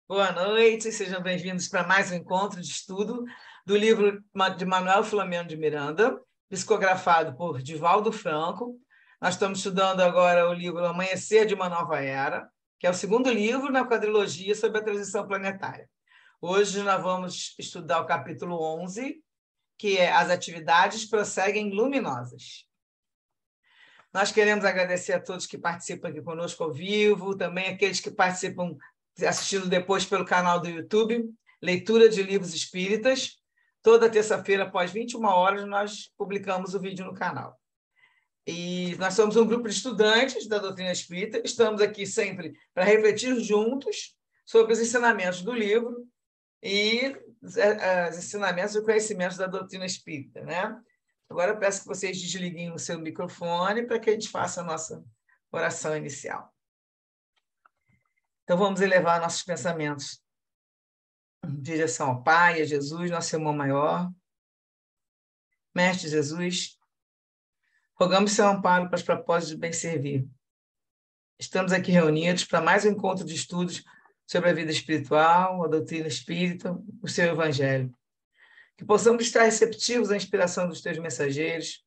Boa noite, sejam bem-vindos para mais um encontro de estudo do livro de Manuel Filomeno de Miranda, psicografado por Divaldo Franco. Nós estamos estudando agora o livro Amanhecer de uma Nova Era, que é o segundo livro na quadrilogia sobre a transição planetária. Hoje nós vamos estudar o capítulo 11, que é As Atividades Prosseguem Luminosas. Nós queremos agradecer a todos que participam aqui conosco ao vivo, também aqueles que participam assistindo depois pelo canal do YouTube, Leitura de Livros Espíritas. Toda terça-feira, após 21 horas, nós publicamos o vídeo no canal. E nós somos um grupo de estudantes da doutrina espírita, estamos aqui sempre para refletir juntos sobre os ensinamentos do livro e os ensinamentos e conhecimentos da doutrina espírita, né? Agora eu peço que vocês desliguem o seu microfone para que a gente faça a nossa oração inicial. Então, vamos elevar nossos pensamentos em direção ao Pai, a Jesus, nosso irmão maior. Mestre Jesus, rogamos seu amparo para os propósitos de bem servir. Estamos aqui reunidos para mais um encontro de estudos sobre a vida espiritual, a doutrina espírita, o seu evangelho. Que possamos estar receptivos à inspiração dos teus mensageiros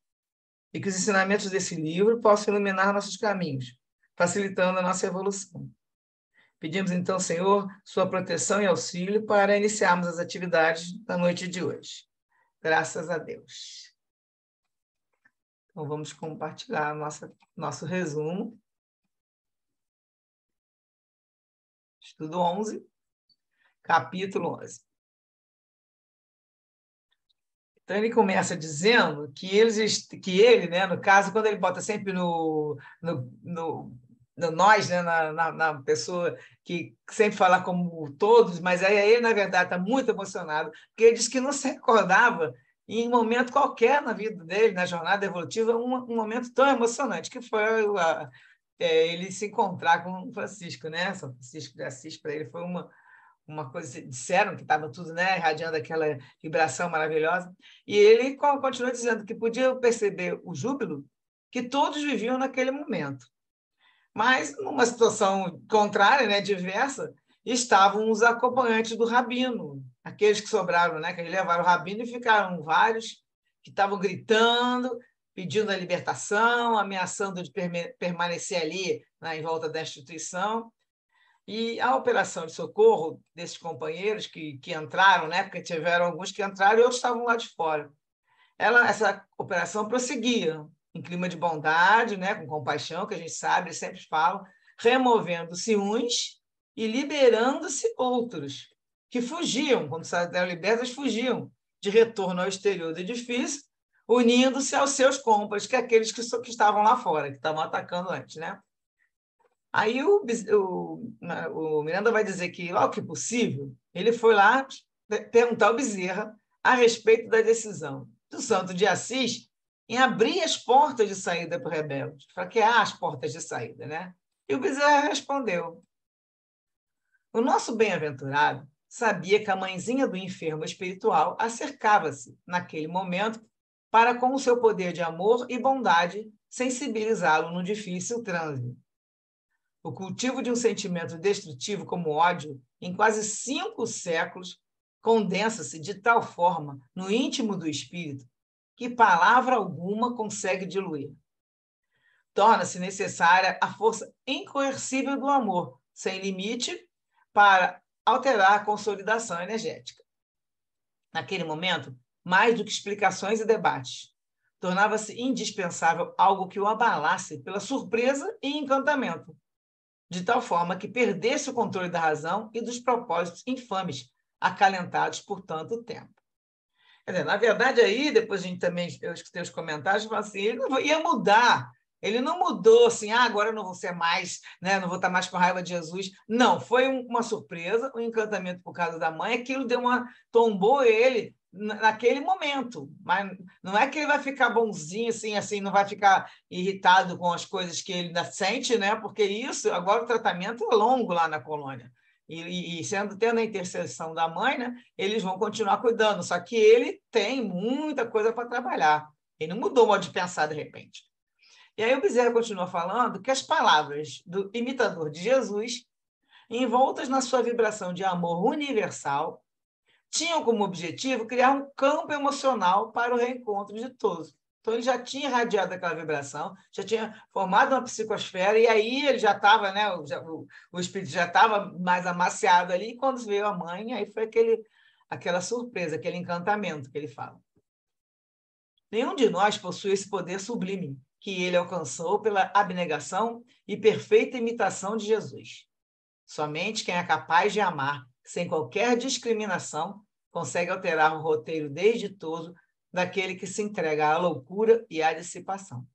e que os ensinamentos desse livro possam iluminar nossos caminhos, facilitando a nossa evolução. Pedimos, então, Senhor, sua proteção e auxílio para iniciarmos as atividades da noite de hoje. Graças a Deus. Então, vamos compartilhar nosso resumo. Estudo 11, capítulo 11. Então, ele começa dizendo que ele, né, no caso, quando ele bota sempre no nós, né, na pessoa que sempre fala como todos, mas aí ele, na verdade, está muito emocionado, porque ele diz que não se recordava em um momento qualquer na vida dele, na jornada evolutiva, um momento tão emocionante, que foi ele se encontrar com Francisco, né? São Francisco de Assis, para ele foi uma coisa, disseram que estava tudo, né, irradiando aquela vibração maravilhosa, e ele continuou dizendo que podia perceber o júbilo que todos viviam naquele momento. Mas, numa situação contrária, né, diversa, estavam os acompanhantes do Rabino, aqueles que sobraram, né, que eles levaram o Rabino e ficaram vários que estavam gritando, pedindo a libertação, ameaçando de permanecer ali, né, em volta da instituição. E a operação de socorro desses companheiros que entraram, né, porque tiveram alguns que entraram e outros estavam lá de fora. Essa operação prosseguia em clima de bondade, né, com compaixão, que a gente sabe, eles sempre falam, removendo-se uns e liberando-se outros, que fugiam, quando eram libertos, fugiam de retorno ao exterior do edifício, unindo-se aos seus compas, que aqueles que estavam lá fora, que estavam atacando antes, né? Aí o Miranda vai dizer que, logo que possível, ele foi lá perguntar ao Bezerra a respeito da decisão do Santo de Assis em abrir as portas de saída para o rebelde, fraquear as portas de saída, né? E o Bezerra respondeu: o nosso bem-aventurado sabia que a mãezinha do enfermo espiritual acercava-se, naquele momento, para, com o seu poder de amor e bondade, sensibilizá-lo no difícil trânsito. O cultivo de um sentimento destrutivo como o ódio, em quase 5 séculos, condensa-se de tal forma no íntimo do espírito que palavra alguma consegue diluir. Torna-se necessária a força incoercível do amor, sem limite, para alterar a consolidação energética. Naquele momento, mais do que explicações e debates, tornava-se indispensável algo que o abalasse pela surpresa e encantamento, de tal forma que perdesse o controle da razão e dos propósitos infames acalentados por tanto tempo. Quer dizer, na verdade, aí, depois eu escutei os comentários, falei assim, ele não ia mudar, ele não mudou assim, agora eu não vou ser mais, né, não vou estar mais com raiva de Jesus. Não, foi uma surpresa, um encantamento por causa da mãe, aquilo tombou ele naquele momento, mas não é que ele vai ficar bonzinho, assim, não vai ficar irritado com as coisas que ele ainda sente, né? Porque agora o tratamento é longo lá na colônia. E tendo a intercessão da mãe, né, eles vão continuar cuidando, só que ele tem muita coisa para trabalhar. Ele não mudou o modo de pensar de repente. E aí o Bezerra continua falando que as palavras do imitador de Jesus envoltas na sua vibração de amor universal, tinham como objetivo criar um campo emocional para o reencontro de todos. Então, ele já tinha irradiado aquela vibração, já tinha formado uma psicosfera, e aí ele já estava, né, o espírito já estava mais amaciado ali, e quando veio a mãe, aí foi aquela surpresa, aquele encantamento que ele fala. Nenhum de nós possui esse poder sublime que ele alcançou pela abnegação e perfeita imitação de Jesus. Somente quem é capaz de amar sem qualquer discriminação consegue alterar o roteiro desditoso daquele que se entrega à loucura e à dissipação.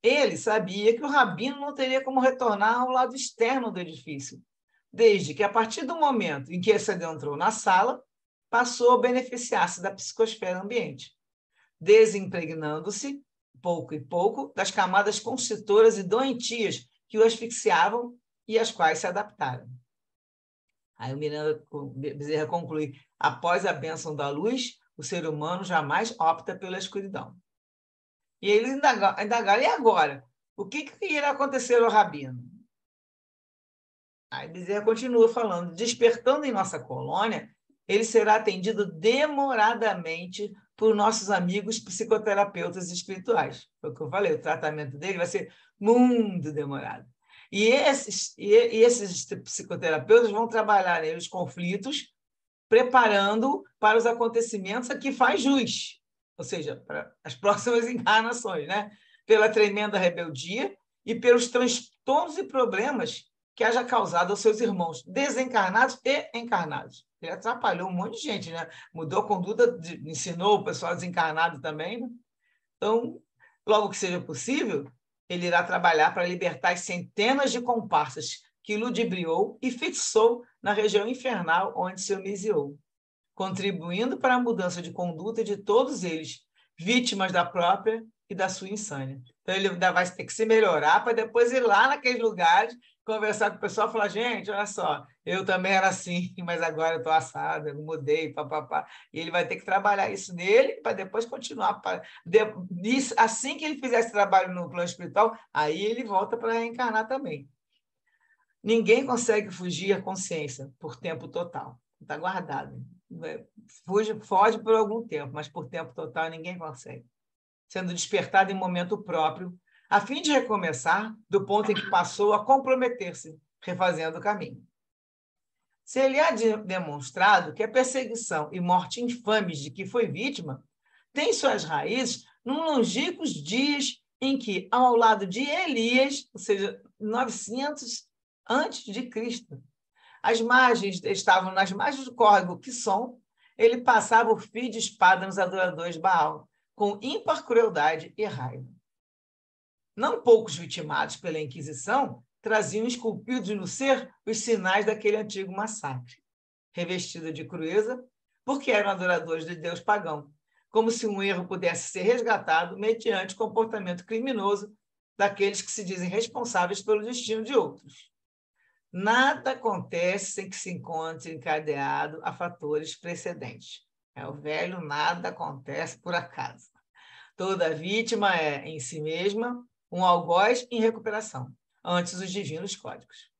Ele sabia que o rabino não teria como retornar ao lado externo do edifício, desde que, a partir do momento em que se adentrou na sala, passou a beneficiar-se da psicosfera ambiente, desimpregnando-se, pouco e pouco, das camadas constritoras e doentias que o asfixiavam e às quais se adaptaram. Aí o Miranda Bezerra conclui: após a bênção da luz, o ser humano jamais opta pela escuridão. E eles indagaram: e agora? O que irá acontecer ao rabino? Aí Bezerra continua falando: despertando em nossa colônia, ele será atendido demoradamente por nossos amigos psicoterapeutas espirituais. Foi o que eu falei, o tratamento dele vai ser muito demorado. E esses psicoterapeutas vão trabalhar os conflitos, preparando para os acontecimentos a que faz jus, ou seja, para as próximas encarnações, né? Pela tremenda rebeldia e pelos transtornos e problemas que haja causado aos seus irmãos, desencarnados e encarnados. Ele atrapalhou um monte de gente, né? Mudou a conduta, ensinou o pessoal desencarnado também, né? Então, logo que seja possível, ele irá trabalhar para libertar as centenas de comparsas que ludibriou e fixou na região infernal onde se homiziou, contribuindo para a mudança de conduta de todos eles, vítimas da própria e da sua insânia. Então, ele ainda vai ter que se melhorar para depois ir lá naqueles lugares, conversar com o pessoal e falar: gente, olha só, eu também era assim, mas agora eu estou assado, eu mudei, papapá. E ele vai ter que trabalhar isso nele para depois continuar. Assim que ele fizer esse trabalho no plano espiritual, aí ele volta para reencarnar também. Ninguém consegue fugir à consciência por tempo total. Está guardado. Foge por algum tempo, mas por tempo total ninguém consegue. Sendo despertado em momento próprio, a fim de recomeçar do ponto em que passou a comprometer-se, refazendo o caminho. Se ele há demonstrado que a perseguição e morte infames de que foi vítima tem suas raízes num longínquos dias em que, ao lado de Elias, ou seja, 900 antes de Cristo, estavam nas margens do córrego Quisson, ele passava o fio de espada nos adoradores de Baal, com ímpar crueldade e raiva. Não poucos vitimados pela Inquisição traziam esculpidos no ser os sinais daquele antigo massacre, revestido de crueza, porque eram adoradores de Deus pagão, como se um erro pudesse ser resgatado mediante comportamento criminoso daqueles que se dizem responsáveis pelo destino de outros. Nada acontece sem que se encontre encadeado a fatores precedentes. É o velho nada acontece por acaso. Toda vítima é, em si mesma, um algoz em recuperação, antes os divinos códigos.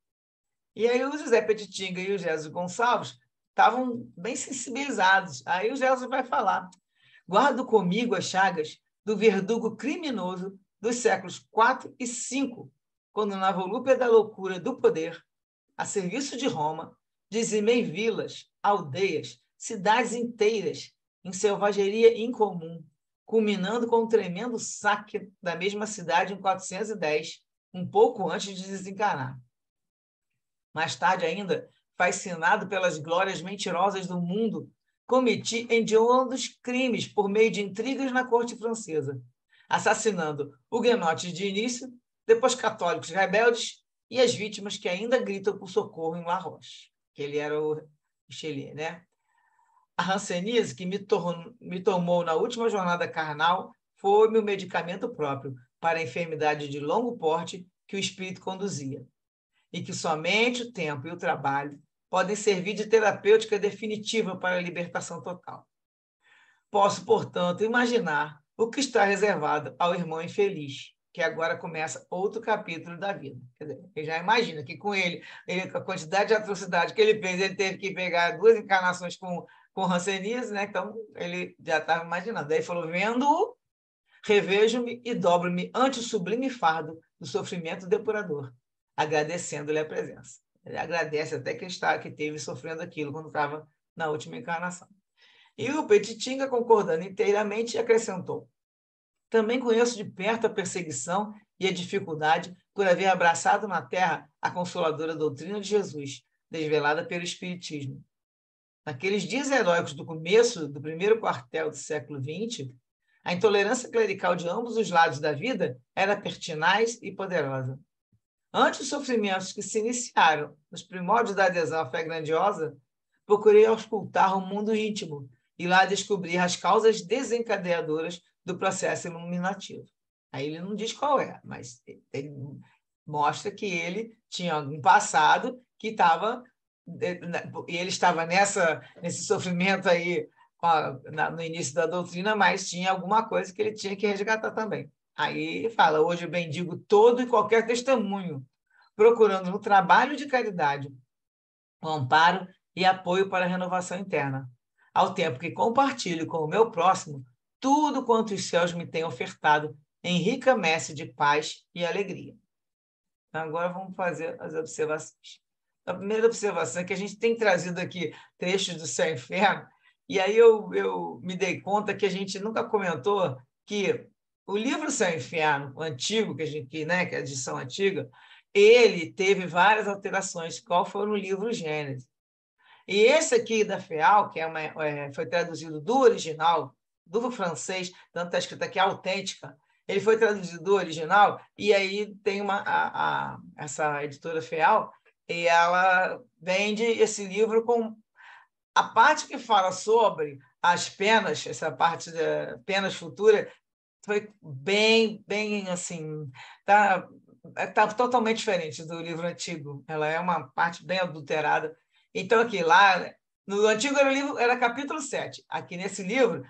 E aí o José Petitinga e o Jesus Gonçalves estavam bem sensibilizados. Aí o Jesus vai falar: guardo comigo as chagas do verdugo criminoso dos séculos 4 e 5, quando na volúpia da loucura do poder, a serviço de Roma, dizimei vilas, aldeias, cidades inteiras, em selvageria incomum, culminando com um tremendo saque da mesma cidade em 410, um pouco antes de desencarnar. Mais tarde ainda, fascinado pelas glórias mentirosas do mundo, cometi hediondos crimes por meio de intrigas na corte francesa, assassinando huguenotes de início, depois católicos rebeldes e as vítimas que ainda gritam por socorro em La Roche, que ele era o Richelieu, né? A hanseníase que me tomou na última jornada carnal foi meu medicamento próprio para a enfermidade de longo porte que o espírito conduzia, e que somente o tempo e o trabalho podem servir de terapêutica definitiva para a libertação total. Posso, portanto, imaginar o que está reservado ao irmão infeliz, que agora começa outro capítulo da vida. Quer dizer, ele já imagina que com ele, com a quantidade de atrocidade que ele fez, ele teve que pegar 2 encarnações com Hanseníase, né? Então, ele já estava imaginando. Daí ele falou, vendo-o, revejo-me e dobro-me ante o sublime fardo do sofrimento depurador, agradecendo-lhe a presença. Ele agradece até que teve sofrendo aquilo quando estava na última encarnação. E o Petitinga, concordando inteiramente, acrescentou, também conheço de perto a perseguição e a dificuldade por haver abraçado na terra a consoladora doutrina de Jesus, desvelada pelo Espiritismo. Naqueles dias heróicos do começo do primeiro quartel do século XX, a intolerância clerical de ambos os lados da vida era pertinaz e poderosa. Ante os sofrimentos que se iniciaram nos primórdios da adesão à fé grandiosa, procurei auscultar o mundo íntimo e lá descobrir as causas desencadeadoras do processo iluminativo. Aí ele não diz qual é, mas ele mostra que ele tinha um passado que estava... E ele estava nesse sofrimento aí no início da doutrina, mas tinha alguma coisa que ele tinha que resgatar também. Aí fala, hoje eu bendigo todo e qualquer testemunho, procurando no trabalho de caridade o amparo e apoio para a renovação interna, ao tempo que compartilho com o meu próximo tudo quanto os céus me têm ofertado em rica messe de paz e alegria. Então, agora vamos fazer as observações. A primeira observação é que a gente tem trazido aqui trechos do Céu e Inferno, e aí eu me dei conta que a gente nunca comentou que o livro Céu e Inferno, o antigo, que é a edição antiga, ele teve várias alterações, qual foi no livro Gênesis. E esse aqui da FEAL, que foi traduzido do original, do francês, tanto está escrito aqui autêntica, ele foi traduzido do original, e aí tem essa editora FEAL, e ela vende esse livro com a parte que fala sobre as penas, essa parte de penas futuras, foi bem assim, tá totalmente diferente do livro antigo. Ela é uma parte bem adulterada. Então, aqui, lá, no antigo era capítulo 7. Aqui nesse livro,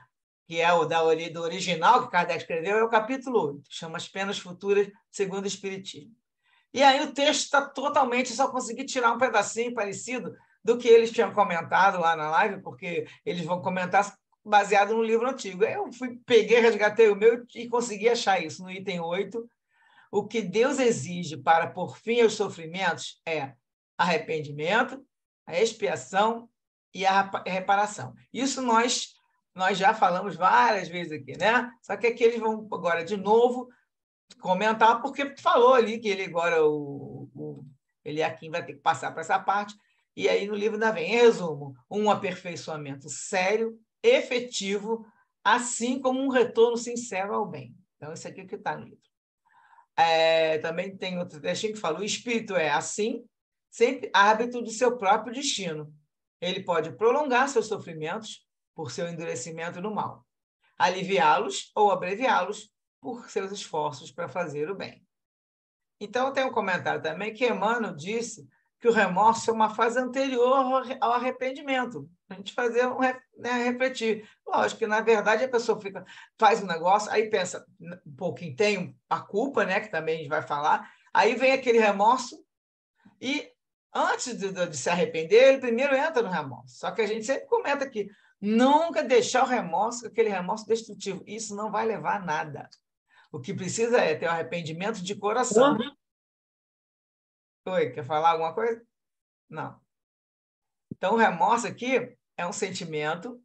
que é o do original, que Kardec escreveu, é o capítulo 8, chama As Penas Futuras segundo o Espiritismo. E aí o texto está totalmente, só consegui tirar um pedacinho parecido do que eles tinham comentado lá na live, porque eles vão comentar baseado no livro antigo. Aí eu peguei, resgatei o meu e consegui achar isso no item 8. O que Deus exige para pôr fim aos sofrimentos é arrependimento, a expiação e a reparação. Isso nós já falamos várias vezes aqui, né? Só que aqui eles vão agora de novo comentar, porque falou ali que ele agora, ele aqui vai ter que passar para essa parte, e aí no livro ainda vem, em resumo, um aperfeiçoamento sério, efetivo, assim como um retorno sincero ao bem. Então, isso aqui que está no livro. Também tem outro trechinho que fala, o espírito é, assim, sempre árbitro de seu próprio destino. Ele pode prolongar seus sofrimentos por seu endurecimento no mal, aliviá-los ou abreviá-los por seus esforços para fazer o bem. Então, tem um comentário também que Emmanuel disse que o remorso é uma fase anterior ao arrependimento. A gente fazer refletir. Lógico que, na verdade, a pessoa faz um negócio, aí pensa um pouquinho, tem a culpa, né, que também a gente vai falar, aí vem aquele remorso e, antes de se arrepender, ele primeiro entra no remorso. Só que a gente sempre comenta aqui, nunca deixar o remorso, aquele remorso destrutivo. Isso não vai levar a nada. O que precisa é ter um arrependimento de coração. Oi, quer falar alguma coisa? Não. Então, o remorso aqui é um sentimento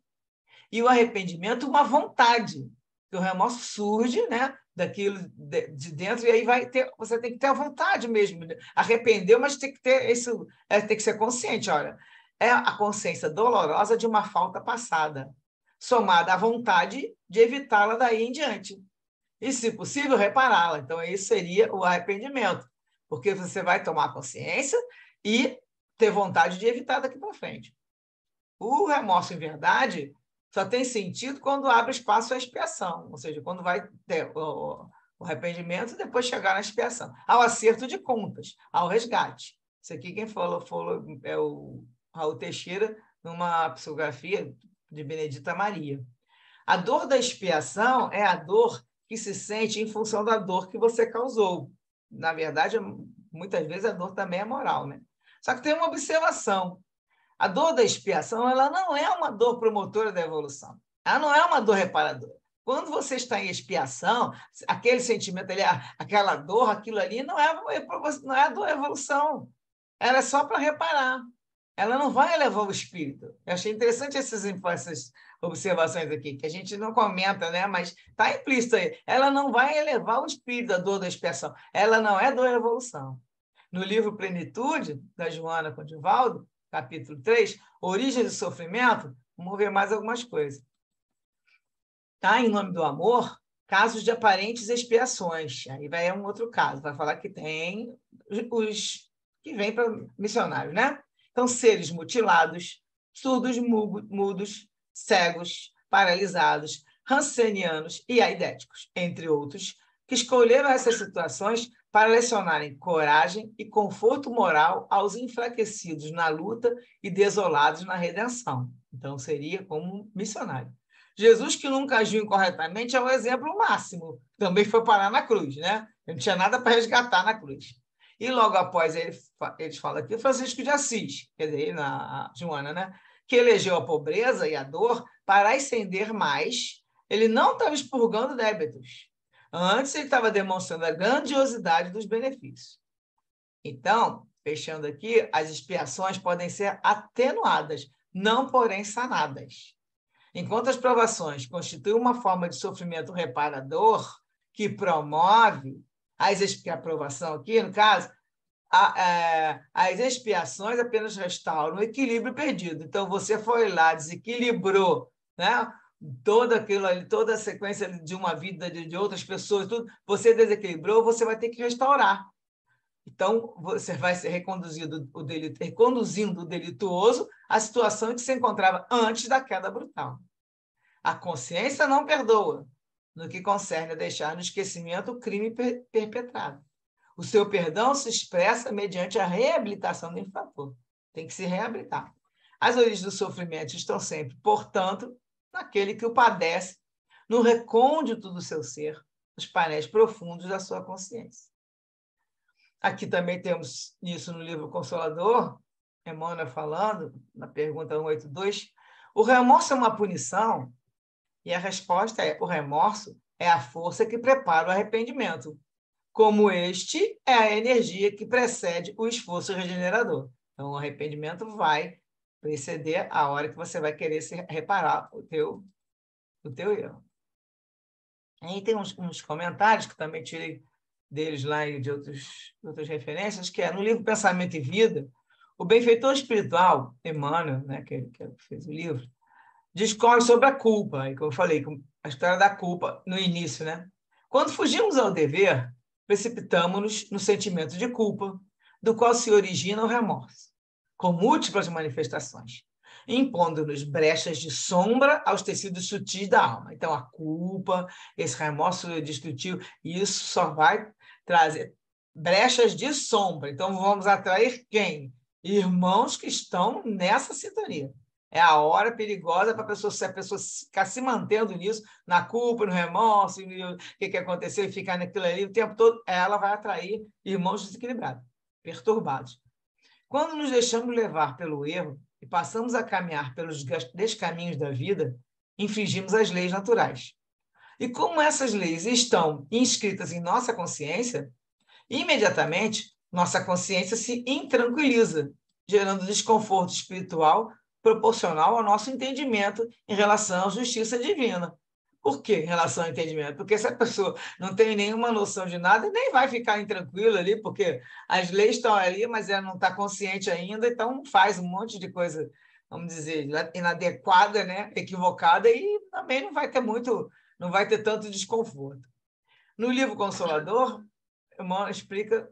e o arrependimento uma vontade. O remorso surge, né, daquilo de dentro e aí você tem que ter a vontade mesmo. Arrependeu, mas tem que ter isso, tem que ser consciente. Olha, é a consciência dolorosa de uma falta passada, somada à vontade de evitá-la daí em diante. E, se possível, repará-la. Então, isso seria o arrependimento, porque você vai tomar consciência e ter vontade de evitar daqui para frente. O remorso, em verdade, só tem sentido quando abre espaço à expiação, ou seja, quando vai ter o arrependimento e depois chegar na expiação, ao acerto de contas, ao resgate. Isso aqui quem falou é o Raul Teixeira, numa psicografia de Benedita Maria. A dor da expiação é a dor que se sente em função da dor que você causou. Na verdade, muitas vezes a dor também é moral, né? Só que tem uma observação. A dor da expiação, ela não é uma dor promotora da evolução. Ela não é uma dor reparadora. Quando você está em expiação, aquele sentimento ali, aquela dor, aquilo ali, não é a dor da evolução. Ela é só para reparar. Ela não vai elevar o espírito. Eu achei interessante essas observações aqui, que a gente não comenta, né? Mas está implícito aí. Ela não vai elevar o espírito, a dor da expiação. Ela não é dor da evolução. No livro Plenitude, da Joana Condivaldo, capítulo 3, Origem do Sofrimento, vamos ver mais algumas coisas. Tá? Em Nome do Amor, casos de aparentes expiações. Aí vai um outro caso, vai falar que tem os que vêm para missionários, né? Então, seres mutilados, surdos, mudos, cegos, paralisados, rancenianos e aidéticos, entre outros, que escolheram essas situações para lecionarem coragem e conforto moral aos enfraquecidos na luta e desolados na redenção. Então, seria como um missionário. Jesus, que nunca agiu incorretamente, é o exemplo máximo. Também foi parar na cruz, né? Não tinha nada para resgatar na cruz. E logo após eles falam aqui, Francisco de Assis, quer dizer, na Joana, né? Que elegeu a pobreza e a dor para ascender mais. Ele não estava expurgando débitos. Antes, ele estava demonstrando a grandiosidade dos benefícios. Então, fechando aqui, as expiações podem ser atenuadas, não, porém, sanadas. Enquanto as provações constituem uma forma de sofrimento reparador que promove a aprovação aqui, no caso, as expiações apenas restauram o equilíbrio perdido. Então, você foi lá, desequilibrou, né? Toda aquilo ali, toda a sequência de uma vida de outras pessoas, tudo, você desequilibrou, você vai ter que restaurar. Então, você vai ser reconduzindo o delituoso à situação em que se encontrava antes da queda brutal. A consciência não perdoa, no que concerne a deixar no esquecimento o crime perpetrado. O seu perdão se expressa mediante a reabilitação do infrator. Tem que se reabilitar. As origens do sofrimento estão sempre, portanto, naquele que o padece, no recôndito do seu ser, nos painéis profundos da sua consciência. Aqui também temos isso no livro Consolador, Emmanuel falando, na pergunta 182, o remorso é uma punição? E a resposta é, o remorso é a força que prepara o arrependimento, como este é a energia que precede o esforço regenerador. Então, o arrependimento vai preceder a hora que você vai querer reparar o teu erro. Aí tem uns comentários que também tirei deles lá e de outras referências, que é no livro Pensamento e Vida, o benfeitor espiritual, Emmanuel, né, que fez o livro, discorre sobre a culpa, e como eu falei, a história da culpa no início, né? Quando fugimos ao dever, precipitamos-nos no sentimento de culpa, do qual se origina o remorso, com múltiplas manifestações, impondo-nos brechas de sombra aos tecidos sutis da alma. Então, a culpa, esse remorso destrutivo, isso só vai trazer brechas de sombra. Então, vamos atrair quem? Irmãos que estão nessa sintonia. É a hora perigosa para a pessoa, se a pessoa ficar se mantendo nisso, na culpa, no remorso, o que aconteceu, e ficar naquilo ali o tempo todo, ela vai atrair irmãos desequilibrados, perturbados. Quando nos deixamos levar pelo erro e passamos a caminhar pelos descaminhos da vida, infringimos as leis naturais. E como essas leis estão inscritas em nossa consciência, imediatamente nossa consciência se intranquiliza, gerando desconforto espiritual proporcional ao nosso entendimento em relação à justiça divina. Por quê em relação ao entendimento? Porque se a pessoa não tem nenhuma noção de nada, nem vai ficar intranquila ali, porque as leis estão ali, mas ela não está consciente ainda, então faz um monte de coisa, vamos dizer, inadequada, né? Equivocada, e também não vai ter tanto desconforto. No livro Consolador, Emmanuel explica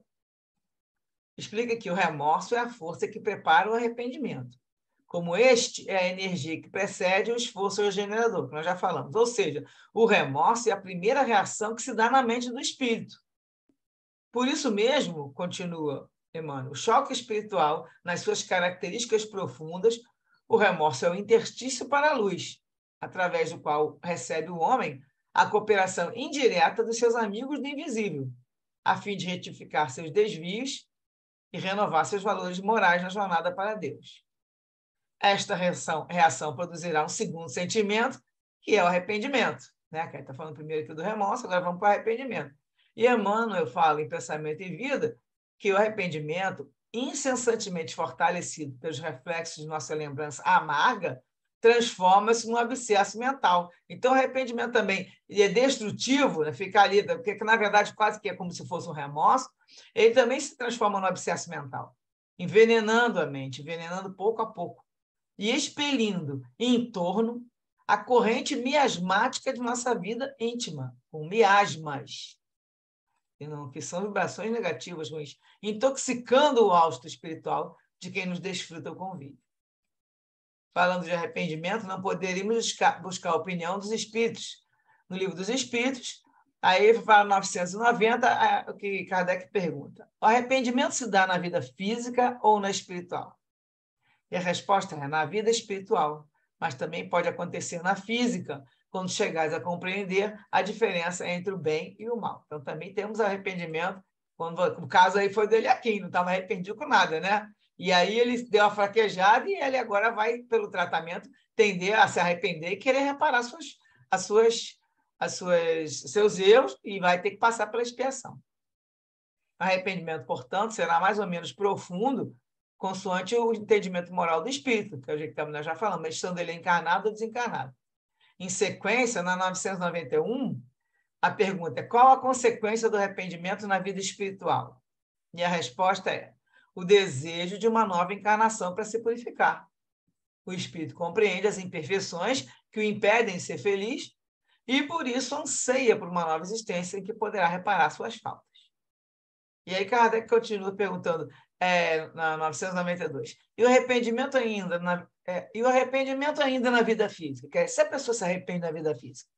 que o remorso é a força que prepara o arrependimento. Como este é a energia que precede o esforço regenerador, que nós já falamos. Ou seja, o remorso é a primeira reação que se dá na mente do espírito. Por isso mesmo, continua Emmanuel, o choque espiritual, nas suas características profundas, o remorso é o interstício para a luz, através do qual recebe o homem a cooperação indireta dos seus amigos do invisível, a fim de retificar seus desvios e renovar seus valores morais na jornada para Deus. Esta reação produzirá um segundo sentimento, que é o arrependimento. Né? Que está falando primeiro aqui do remorso, agora vamos para o arrependimento. E Emmanuel fala em Pensamento e Vida que o arrependimento, incessantemente fortalecido pelos reflexos de nossa lembrança amarga, transforma-se num abscesso mental. Então, o arrependimento também é destrutivo, né? Fica ali, porque na verdade quase que é como se fosse um remorso, ele também se transforma num abscesso mental, envenenando a mente, envenenando pouco a pouco, e expelindo em torno a corrente miasmática de nossa vida íntima, com miasmas, que são vibrações negativas, ruins, intoxicando o hausto espiritual de quem nos desfruta o convívio. Falando de arrependimento, não poderíamos buscar a opinião dos espíritos. No Livro dos Espíritos, aí para 990, o que Kardec pergunta: o arrependimento se dá na vida física ou na espiritual? E a resposta é na vida espiritual, mas também pode acontecer na física, quando chegares a compreender a diferença entre o bem e o mal. Então, também temos arrependimento, o caso aí foi do Eliakim, não estava arrependido com nada, né? E aí ele deu a fraquejada e ele agora vai, pelo tratamento, tender a se arrepender e querer reparar seus erros e vai ter que passar pela expiação. O arrependimento, portanto, será mais ou menos profundo, consoante o entendimento moral do espírito, que é o jeito que nós já falamos, mas estando ele encarnado ou desencarnado. Em sequência, na 991, a pergunta é: qual a consequência do arrependimento na vida espiritual? E a resposta é: o desejo de uma nova encarnação para se purificar. O espírito compreende as imperfeições que o impedem de ser feliz e, por isso, anseia por uma nova existência em que poderá reparar suas faltas. E aí Kardec continua perguntando, na 992, e o arrependimento ainda na vida física? Se a pessoa se arrepende na vida física,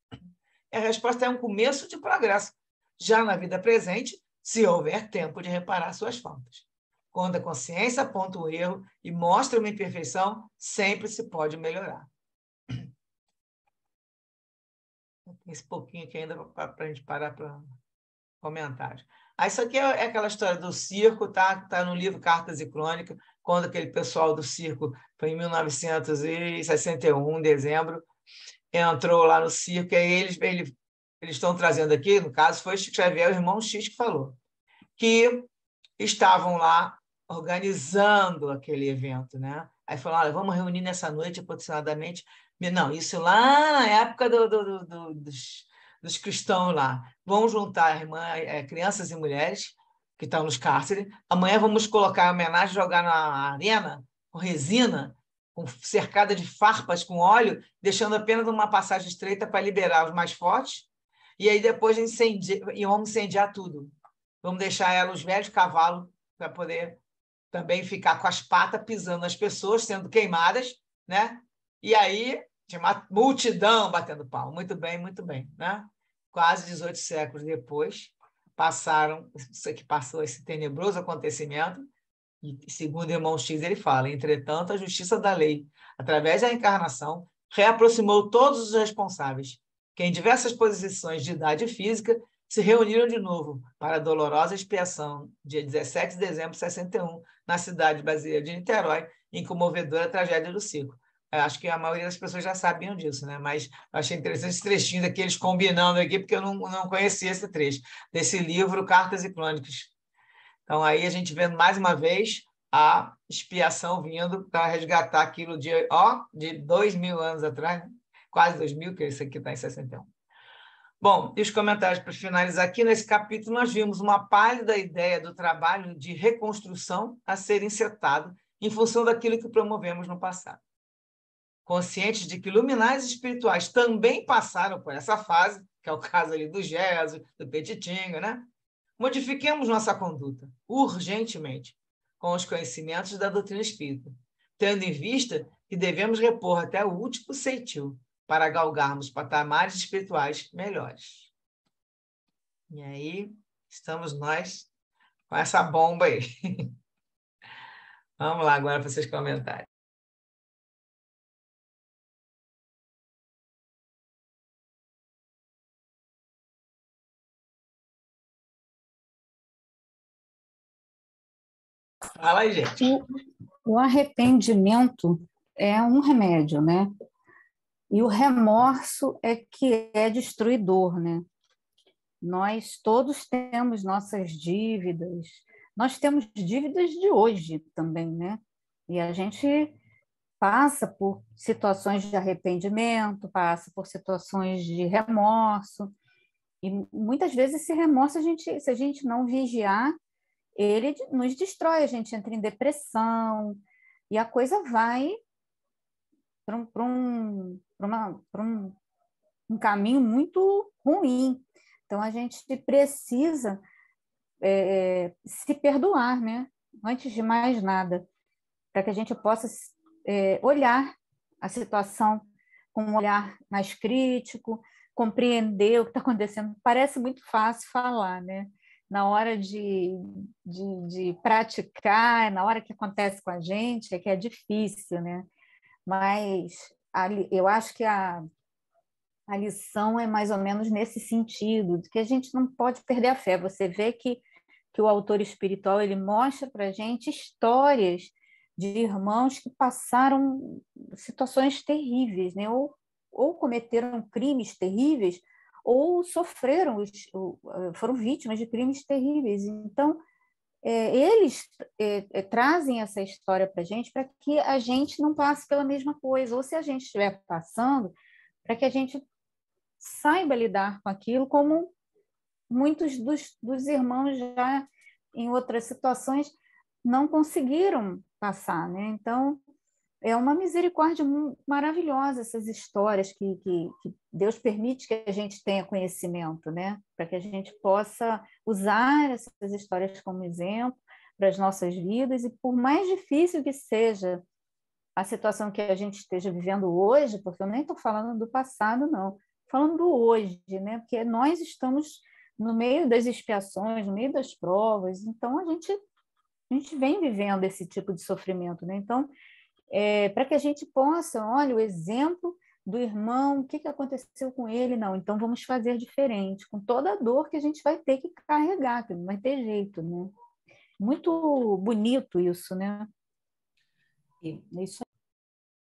a resposta é um começo de progresso, já na vida presente, se houver tempo de reparar suas faltas. Quando a consciência aponta um erro e mostra uma imperfeição, sempre se pode melhorar. Tem esse pouquinho aqui ainda para a gente parar para comentários. Isso aqui é aquela história do circo, tá no livro Cartas e Crônicas, quando aquele pessoal do circo, foi em 1961, em dezembro, entrou lá no circo, e aí eles estão trazendo aqui, no caso, foi Chico Xavier, o irmão X que falou, que estavam lá organizando aquele evento, né? Aí falaram: olha, vamos reunir nessa noite aproximadamente. Não, isso lá na época dos cristãos lá. Vamos juntar crianças e mulheres que estão nos cárceres. Amanhã vamos colocar a homenagem, jogar na arena com resina, cercada de farpas com óleo, deixando apenas uma passagem estreita para liberar os mais fortes. E aí depois vamos incendiar tudo. Vamos deixar os velhos cavalos para poder também ficar com as patas pisando nas pessoas, sendo queimadas, né? E aí tinha uma multidão batendo palma. Muito bem, né? Quase 18 séculos depois, passou esse tenebroso acontecimento, e segundo o irmão X, ele fala: entretanto, a justiça da lei, através da encarnação, reaproximou todos os responsáveis, que em diversas posições de idade física se reuniram de novo para a dolorosa expiação, dia 17 de dezembro de 61, na cidade brasileira de Niterói, em comovedora tragédia do circo. Eu acho que a maioria das pessoas já sabiam disso, né? Mas eu achei interessante esse trechinho daqueles combinando aqui, porque eu não conhecia esse trecho, desse livro Cartas e Crônicas. Então, aí a gente vendo mais uma vez a expiação vindo para resgatar aquilo de 2.000 anos atrás, né? Quase 2.000, que esse aqui está em 61. Bom, e os comentários para finalizar aqui, nesse capítulo nós vimos uma pálida ideia do trabalho de reconstrução a ser insetado em função daquilo que promovemos no passado. Conscientes de que luminares espirituais também passaram por essa fase, que é o caso ali do Jesus, do Petitinga, né? Modifiquemos nossa conduta, urgentemente, com os conhecimentos da doutrina espírita, tendo em vista que devemos repor até o último ceitil para galgarmos patamares espirituais melhores. E aí, estamos nós com essa bomba aí. Vamos lá agora para vocês comentarem. Fala aí, gente. O arrependimento é um remédio, né? E o remorso é que é destruidor, né? Nós todos temos nossas dívidas, nós temos dívidas de hoje também, né? E a gente passa por situações de arrependimento, passa por situações de remorso, e muitas vezes esse remorso, se a gente não vigiar, ele nos destrói, a gente entra em depressão, e a coisa vai para um caminho muito ruim. Então, a gente precisa se perdoar, né? Antes de mais nada, para que a gente possa olhar a situação com um olhar mais crítico, compreender o que está acontecendo. Parece muito fácil falar, né? Na hora de praticar, na hora que acontece com a gente, é que é difícil, né? Mas eu acho que a lição é mais ou menos nesse sentido, de que a gente não pode perder a fé. Você vê que o autor espiritual ele mostra para a gente histórias de irmãos que passaram situações terríveis, né? Ou cometeram crimes terríveis, ou sofreram, foram vítimas de crimes terríveis. Então, eles trazem essa história para que a gente não passe pela mesma coisa, ou se a gente estiver passando, para que a gente saiba lidar com aquilo, como muitos dos irmãos já em outras situações não conseguiram passar, né? Então, é uma misericórdia maravilhosa essas histórias que Deus permite que a gente tenha conhecimento, né? Para que a gente possa usar essas histórias como exemplo para as nossas vidas, e por mais difícil que seja a situação que a gente esteja vivendo hoje, porque eu nem estou falando do passado, não, falando do hoje, né? Porque nós estamos no meio das expiações, no meio das provas, então a gente vem vivendo esse tipo de sofrimento, né? Então, para que a gente possa, olha, o exemplo do irmão, o que aconteceu com ele? Não, então vamos fazer diferente, com toda a dor que a gente vai ter que carregar, que não vai ter jeito, né? Muito bonito isso, né? E, Isso.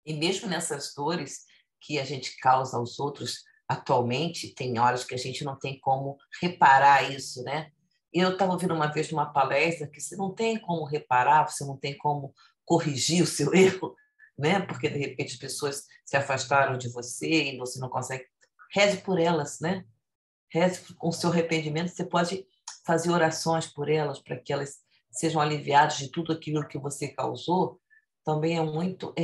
e mesmo nessas dores que a gente causa aos outros atualmente, tem horas que a gente não tem como reparar isso, né? Eu estava ouvindo uma vez numa palestra que você não tem como reparar, você não tem como corrigir o seu erro, né? Porque de repente as pessoas se afastaram de você e você não consegue. Reze por elas, né? Reze com o seu arrependimento. Você pode fazer orações por elas para que elas sejam aliviadas de tudo aquilo que você causou. Também é muito.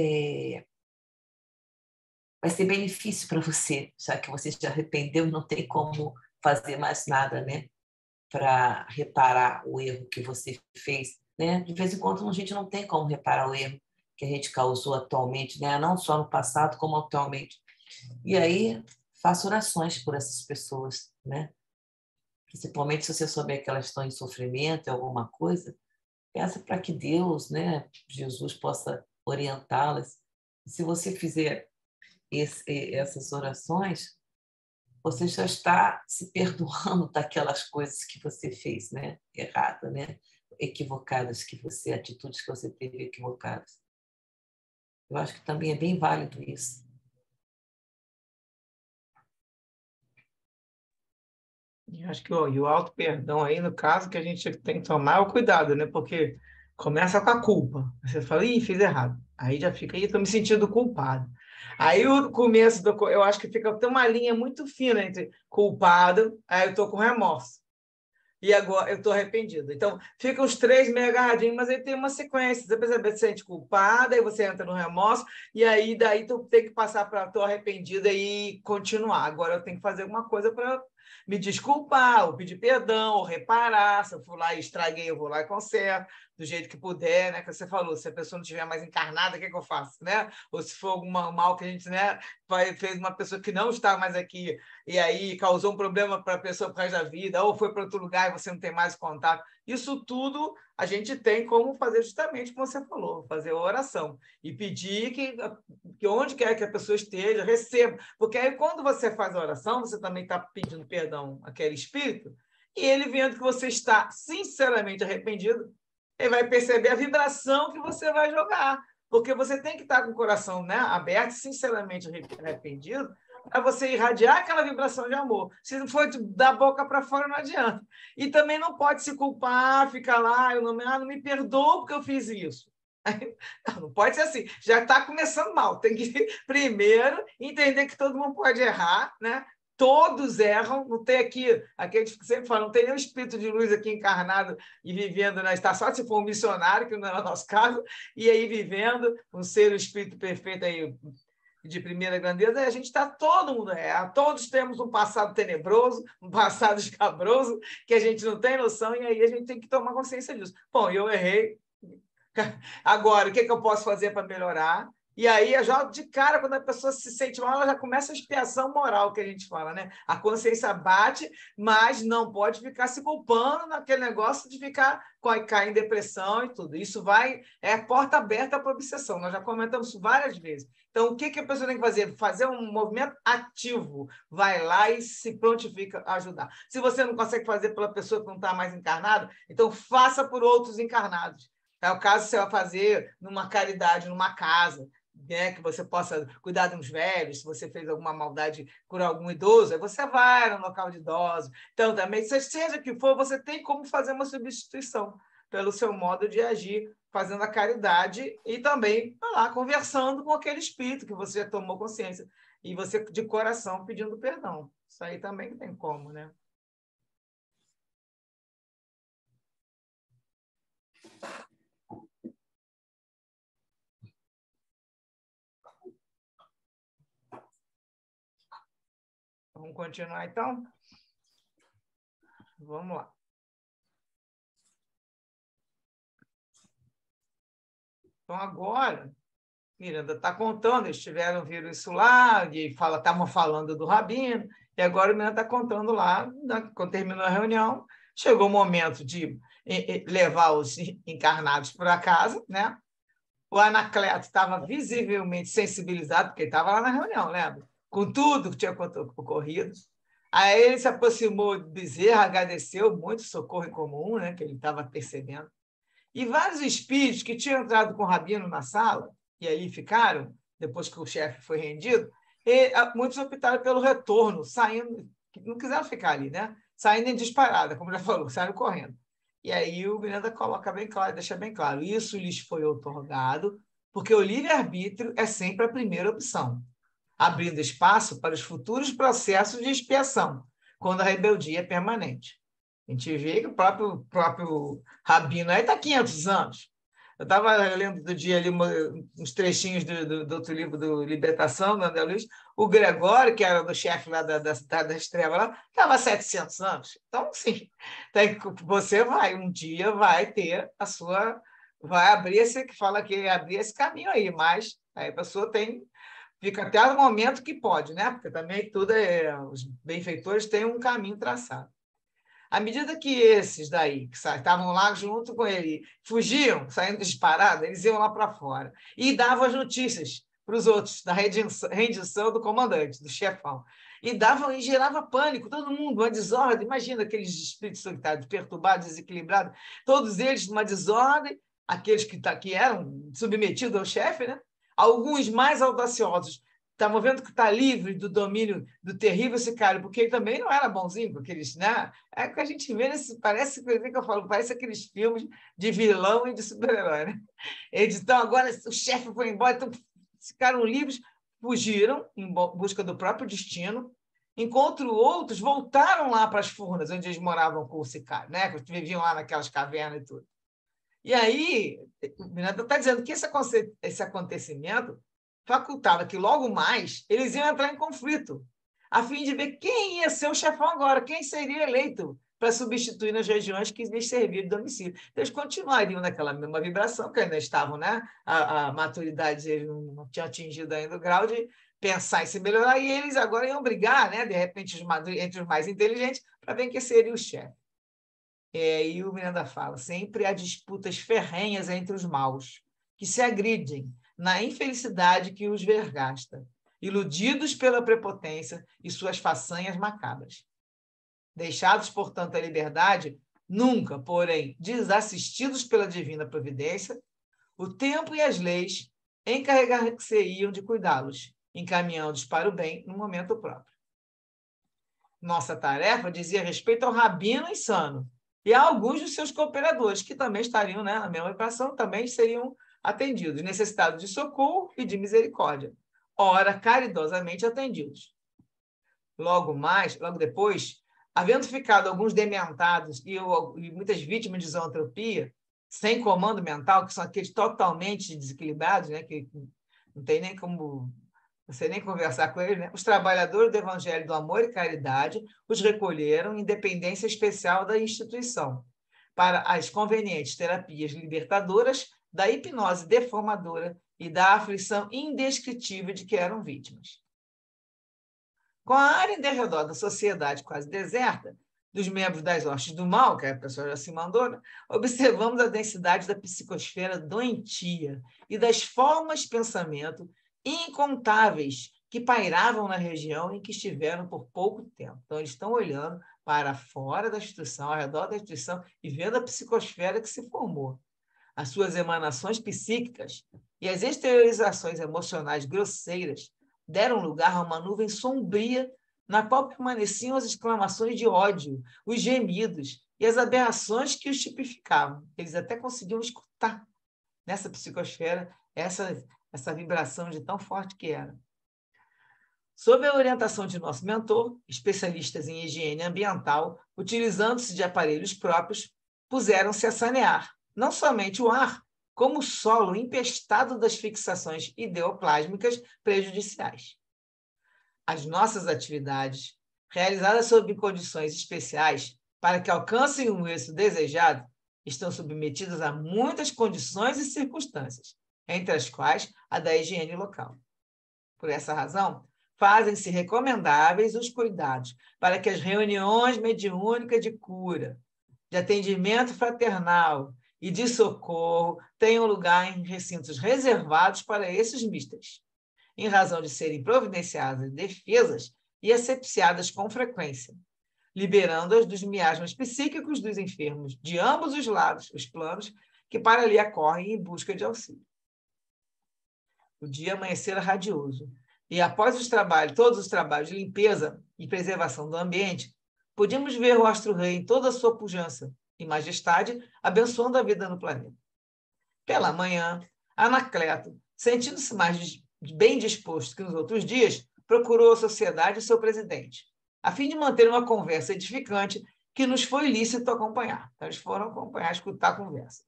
Vai ser benefício para você, já que você se arrependeu e não tem como fazer mais nada, né? Para reparar o erro que você fez, né? De vez em quando a gente não tem como reparar o erro que a gente causou atualmente, né? Não só no passado como atualmente. E aí faça orações por essas pessoas, né? Principalmente se você souber que elas estão em sofrimento, alguma coisa, peça para que Deus, né, Jesus possa orientá-las. Se você fizer essas orações, você já está se perdoando daquelas coisas que você fez, né? Errada, né? Equivocadas atitudes que você teve equivocadas. Eu acho que também é bem válido isso. Eu acho que e o auto-perdão aí, no caso, que a gente tem que tomar é o cuidado, né? Porque começa com a culpa. Você fala, ih, fiz errado. Aí já fica, ih, estou me sentindo culpado. Aí o começo, eu acho que tem uma linha muito fina entre culpado, aí eu estou com remorso. E agora eu estou arrependido. Então, fica os três meio agarradinhos, mas aí tem uma sequência. Você percebe, você se sente culpada, aí você entra no remorso, e aí daí tu tem que passar para estou arrependida e continuar. Agora eu tenho que fazer alguma coisa para me desculpar, ou pedir perdão, ou reparar. Se eu for lá e estraguei, eu vou lá e conserto, do jeito que puder, né? Que você falou, se a pessoa não estiver mais encarnada, o que é que eu faço, né? Ou se for algum mal que a gente, né, fez uma pessoa que não está mais aqui, e aí causou um problema para a pessoa por causa da vida, ou foi para outro lugar e você não tem mais contato. Isso tudo a gente tem como fazer justamente como você falou, fazer a oração e pedir que onde quer que a pessoa esteja, receba. Porque aí quando você faz a oração, você também está pedindo perdão àquele espírito, e ele vendo que você está sinceramente arrependido, ele vai perceber a vibração que você vai jogar. Porque você tem que estar com o coração, né, aberto, sinceramente arrependido, para você irradiar aquela vibração de amor. Se não for da boca para fora, não adianta. E também não pode se culpar, ficar lá, eu não me perdoo porque eu fiz isso. Não pode ser assim. Já está começando mal. Tem que primeiro entender que todo mundo pode errar, né? Todos erram, não tem aquele que sempre fala, não tem nenhum espírito de luz aqui encarnado e vivendo na estação, se for um missionário, que não é o nosso caso, e aí vivendo, um ser, um espírito perfeito aí, de primeira grandeza, a gente está, todo mundo todos temos um passado tenebroso, um passado escabroso, que a gente não tem noção, e aí a gente tem que tomar consciência disso. Bom, eu errei, agora, o que eu posso fazer para melhorar? E aí, já de cara, quando a pessoa se sente mal, ela já começa a expiação moral, que a gente fala, né? A consciência bate, mas não pode ficar se culpando naquele negócio de cair em depressão e tudo. Isso é porta aberta para a obsessão. Nós já comentamos isso várias vezes. Então, o que a pessoa tem que fazer? Fazer um movimento ativo. Vai lá e se prontifica a ajudar. Se você não consegue fazer pela pessoa que não está mais encarnada, então faça por outros encarnados. É o caso que você vai fazer numa caridade, numa casa, né, que você possa cuidar de uns velhos, se você fez alguma maldade por algum idoso, aí você vai no local de idosos. Então, também, seja o que for, você tem como fazer uma substituição pelo seu modo de agir, fazendo a caridade e também lá, conversando com aquele espírito que você já tomou consciência e você, de coração, pedindo perdão. Isso aí também tem como, né? Vamos continuar, então? Vamos lá. Então, agora, Miranda está contando, eles viram isso lá, e estavam falando do Rabino, e agora o Miranda está contando lá, quando terminou a reunião, chegou o momento de levar os encarnados para casa, né? O Anacleto estava visivelmente sensibilizado, porque ele estava lá na reunião, lembra? Com tudo que tinha ocorrido. Aí ele se aproximou de Bezerra, agradeceu muito o socorro em comum, né, que ele estava percebendo. E vários espíritos que tinham entrado com o Rabino na sala, e ali ficaram, depois que o chefe foi rendido, muitos optaram pelo retorno, saindo, não quiseram ficar ali, né? Saindo em disparada, como já falou, saíram correndo. E aí o Miranda coloca bem claro, deixa bem claro, isso lhes foi otorgado, porque o livre-arbítrio é sempre a primeira opção, abrindo espaço para os futuros processos de expiação, quando a rebeldia é permanente. A gente vê que o próprio Rabino aí está há 500 anos. Eu estava lendo do dia ali uns trechinhos do outro livro do Libertação, do André Luiz. O Gregório, que era do chefe lá da Cidade das Trevas, estava há 700 anos. Então, sim, você um dia vai ter a sua... Vai abrir esse caminho aí, mas aí a pessoa fica até o momento que pode, né? Porque também os benfeitores têm um caminho traçado. À medida que esses daí, que estavam lá junto com ele, fugiam, saindo disparado, eles iam lá para fora e davam as notícias para os outros da rendição do comandante, do chefão. E gerava pânico, todo mundo, uma desordem. Imagina aqueles espíritos solitários, perturbados, desequilibrados, todos eles numa desordem, aqueles que eram submetidos ao chefe, né? Alguns mais audaciosos estavam vendo que está livre do domínio do terrível sicário, porque ele também não era bonzinho com aqueles, né? É que a gente vê, parece que eu falo, parece aqueles filmes de vilão e de super-herói, né? Então, agora o chefe foi embora, então ficaram livres, fugiram em busca do próprio destino, enquanto outros voltaram lá para as furnas, onde eles moravam com o sicário, né? Que viviam lá naquelas cavernas e tudo. E aí, o Miranda está dizendo que esse acontecimento facultava que logo mais eles iam entrar em conflito, a fim de ver quem ia ser o chefão agora, quem seria eleito para substituir nas regiões que lhes serviam de domicílio. Então, eles continuariam naquela mesma vibração, que ainda estavam, né? A maturidade eles não tinha atingido ainda o grau de pensar em se melhorar, e eles agora iam brigar, né? De repente, entre os mais inteligentes, para ver quem seria o chefe. E o Miranda fala, sempre há disputas ferrenhas entre os maus, que se agridem na infelicidade que os vergasta, iludidos pela prepotência e suas façanhas macabras. Deixados, portanto, à liberdade, Nunca, porém, desassistidos pela divina providência, o tempo e as leis encarregar-se-iam de cuidá-los, encaminhando-os para o bem no momento próprio. Nossa tarefa dizia respeito ao rabino insano e a alguns dos seus cooperadores, que também estariam, né, na mesma operação, também seriam atendidos, necessitados de socorro e de misericórdia, ora caridosamente atendidos. Logo depois, havendo ficado alguns dementados e muitas vítimas de zoantropia, sem comando mental, que são aqueles totalmente desequilibrados, né, que não tem nem como você nem conversar com eles, né? Os trabalhadores do Evangelho do Amor e Caridade os recolheram em dependência especial da instituição para as convenientes terapias libertadoras da hipnose deformadora e da aflição indescritível de que eram vítimas. Com a área em derredor da sociedade quase deserta, dos membros das hostes do mal, que a pessoa já se mandou, né? Observamos a densidade da psicosfera doentia e das formas de pensamento incontáveis que pairavam na região em que estiveram por pouco tempo. Então, eles estão olhando para fora da instituição, ao redor da instituição, e vendo a psicosfera que se formou. As suas emanações psíquicas e as exteriorizações emocionais grosseiras deram lugar a uma nuvem sombria na qual permaneciam as exclamações de ódio, os gemidos e as aberrações que os tipificavam. Eles até conseguiam escutar nessa psicosfera essa vibração de tão forte que era. Sob a orientação de nosso mentor, especialistas em higiene ambiental, utilizando-se de aparelhos próprios, puseram-se a sanear, não somente o ar, como o solo empestado das fixações ideoplásmicas prejudiciais. As nossas atividades, realizadas sob condições especiais para que alcancem o êxito desejado, estão submetidas a muitas condições e circunstâncias, entre as quais a da higiene local. Por essa razão, fazem-se recomendáveis os cuidados para que as reuniões mediúnicas de cura, de atendimento fraternal e de socorro tenham lugar em recintos reservados para esses mistas, em razão de serem providenciadas defesas e asepsiadas com frequência, liberando-as dos miasmas psíquicos dos enfermos de ambos os lados, os planos, que para ali acorrem em busca de auxílio. O dia amanhecera radioso, e após todos os trabalhos de limpeza e preservação do ambiente, podíamos ver o astro-rei em toda a sua pujança e majestade, abençoando a vida no planeta. Pela manhã, Anacleto, sentindo-se mais bem disposto que nos outros dias, procurou a sociedade e seu presidente, a fim de manter uma conversa edificante que nos foi lícito acompanhar. Então, eles foram acompanhar, escutar a conversa.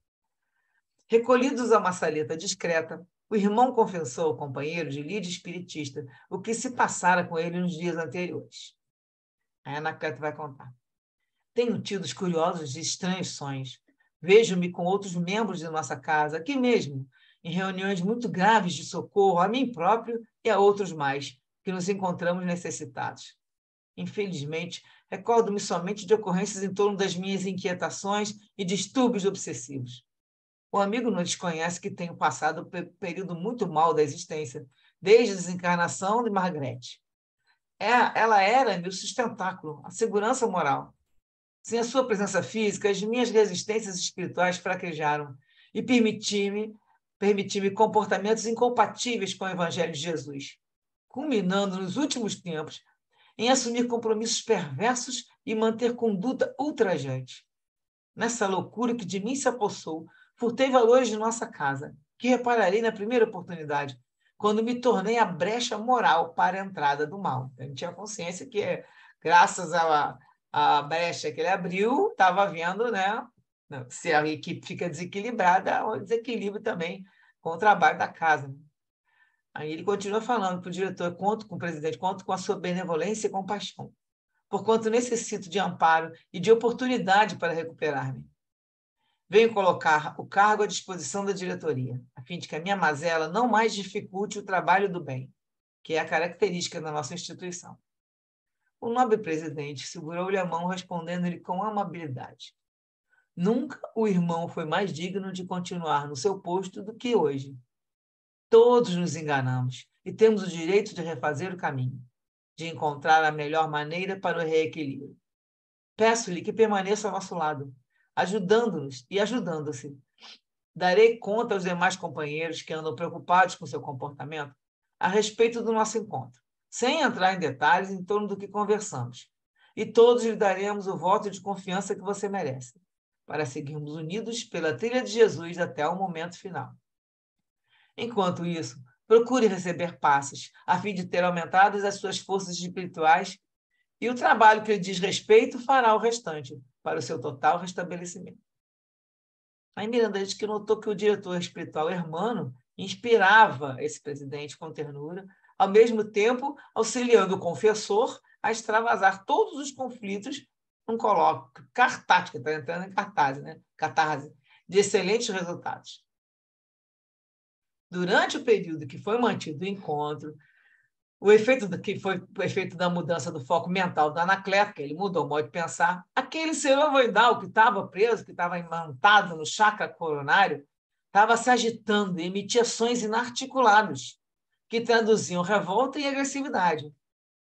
Recolhidos a uma saleta discreta, o irmão confessou ao companheiro de lide espiritista o que se passara com ele nos dias anteriores. A Anacleto vai contar. Tenho tido os curiosos e estranhos sonhos. Vejo-me com outros membros de nossa casa, aqui mesmo, em reuniões muito graves de socorro a mim próprio e a outros mais, que nos encontramos necessitados. Infelizmente, recordo-me somente de ocorrências em torno das minhas inquietações e distúrbios obsessivos. O amigo não desconhece que tenho passado um período muito mau da existência, desde a desencarnação de Margarete. Ela era meu sustentáculo, a segurança moral. Sem a sua presença física, as minhas resistências espirituais fraquejaram e permiti-me comportamentos incompatíveis com o Evangelho de Jesus, culminando nos últimos tempos em assumir compromissos perversos e manter conduta ultrajante. Nessa loucura que de mim se apossou, furtei valores de nossa casa, que repararei na primeira oportunidade, quando me tornei a brecha moral para a entrada do mal. Eu tinha consciência que, graças à brecha que ele abriu, estava havendo, né? Se a equipe fica desequilibrada, o desequilíbrio também com o trabalho da casa. Aí ele continua falando para o diretor, conto com o presidente, conto com a sua benevolência e compaixão, porquanto necessito de amparo e de oportunidade para recuperar-me. Venho colocar o cargo à disposição da diretoria, a fim de que a minha mazela não mais dificulte o trabalho do bem, que é a característica da nossa instituição. O nobre presidente segurou-lhe a mão, respondendo-lhe com amabilidade. Nunca o irmão foi mais digno de continuar no seu posto do que hoje. Todos nos enganamos e temos o direito de refazer o caminho, de encontrar a melhor maneira para o reequilíbrio. Peço-lhe que permaneça ao nosso lado, ajudando-nos e ajudando-se. Darei conta aos demais companheiros que andam preocupados com seu comportamento a respeito do nosso encontro, sem entrar em detalhes em torno do que conversamos. E todos lhe daremos o voto de confiança que você merece, para seguirmos unidos pela trilha de Jesus até o momento final. Enquanto isso, procure receber passes, a fim de ter aumentado as suas forças espirituais, e o trabalho que lhe diz respeito fará o restante, para o seu total restabelecimento. Aí Miranda diz que notou que o diretor espiritual Hermano inspirava esse presidente com ternura, ao mesmo tempo auxiliando o confessor a extravasar todos os conflitos num colóquio cartaz, que está entrando em cartaz, né? Catarse, de excelentes resultados. Durante o período que foi mantido o encontro, o efeito da mudança do foco mental do Anacleto, que ele mudou o modo de pensar, aquele ser ovoidal que estava preso, que estava imantado no chakra coronário, estava se agitando e emitia sons inarticulados, que traduziam revolta e agressividade,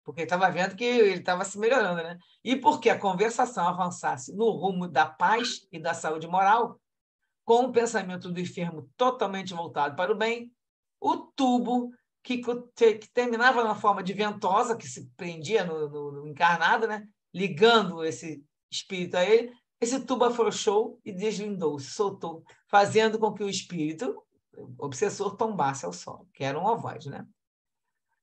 porque ele estava vendo que ele estava se melhorando, né? E porque a conversação avançasse no rumo da paz e da saúde moral, com o pensamento do enfermo totalmente voltado para o bem, o tubo que terminava na forma de ventosa, que se prendia no encarnado, né? Ligando esse espírito a ele, esse tubo afrouxou e deslindou-se, soltou, fazendo com que o espírito, o obsessor, tombasse ao solo, que era um ovoide, né?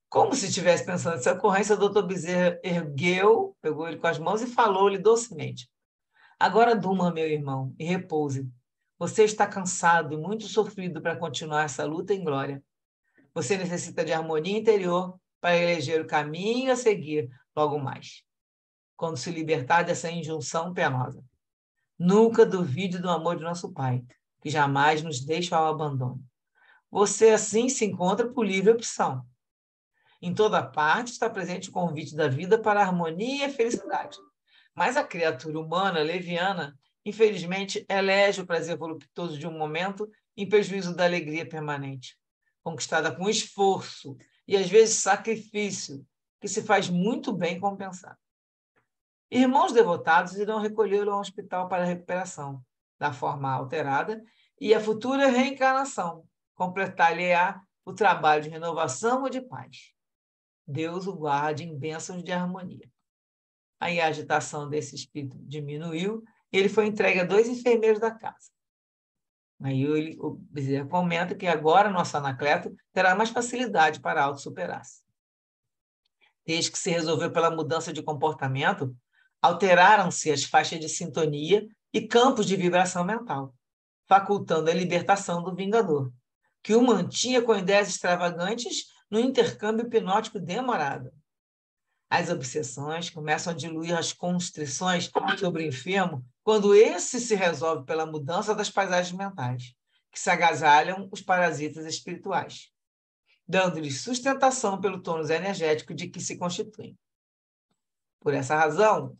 Como se estivesse pensando nessa ocorrência, o doutor Bezerra ergueu, pegou ele com as mãos e falou-lhe docemente: agora durma, meu irmão, e repouse. Você está cansado e muito sofrido para continuar essa luta em glória. Você necessita de harmonia interior para eleger o caminho a seguir logo mais, quando se libertar dessa injunção penosa. Nunca duvide do amor de nosso Pai, que jamais nos deixa ao abandono. Você, assim, se encontra por livre opção. Em toda parte está presente o convite da vida para a harmonia e a felicidade. Mas a criatura humana, leviana, infelizmente, elege o prazer voluptuoso de um momento em prejuízo da alegria permanente, conquistada com esforço e, às vezes, sacrifício, que se faz muito bem compensar. Irmãos devotados irão recolhê-lo ao hospital para a recuperação, da forma alterada, e a futura reencarnação completar-lhe-á o trabalho de renovação ou de paz. Deus o guarde em bênçãos de harmonia. Aí a agitação desse espírito diminuiu e ele foi entregue a 2 enfermeiros da casa. Aí o Bezerra comenta que agora nosso Anacleto terá mais facilidade para autossuperar-se. Desde que se resolveu pela mudança de comportamento, alteraram-se as faixas de sintonia e campos de vibração mental, facultando a libertação do vingador, que o mantinha com ideias extravagantes no intercâmbio hipnótico demorado. As obsessões começam a diluir as constrições sobre o enfermo quando esse se resolve pela mudança das paisagens mentais, que se agasalham os parasitas espirituais, dando-lhes sustentação pelo tônus energético de que se constituem. Por essa razão,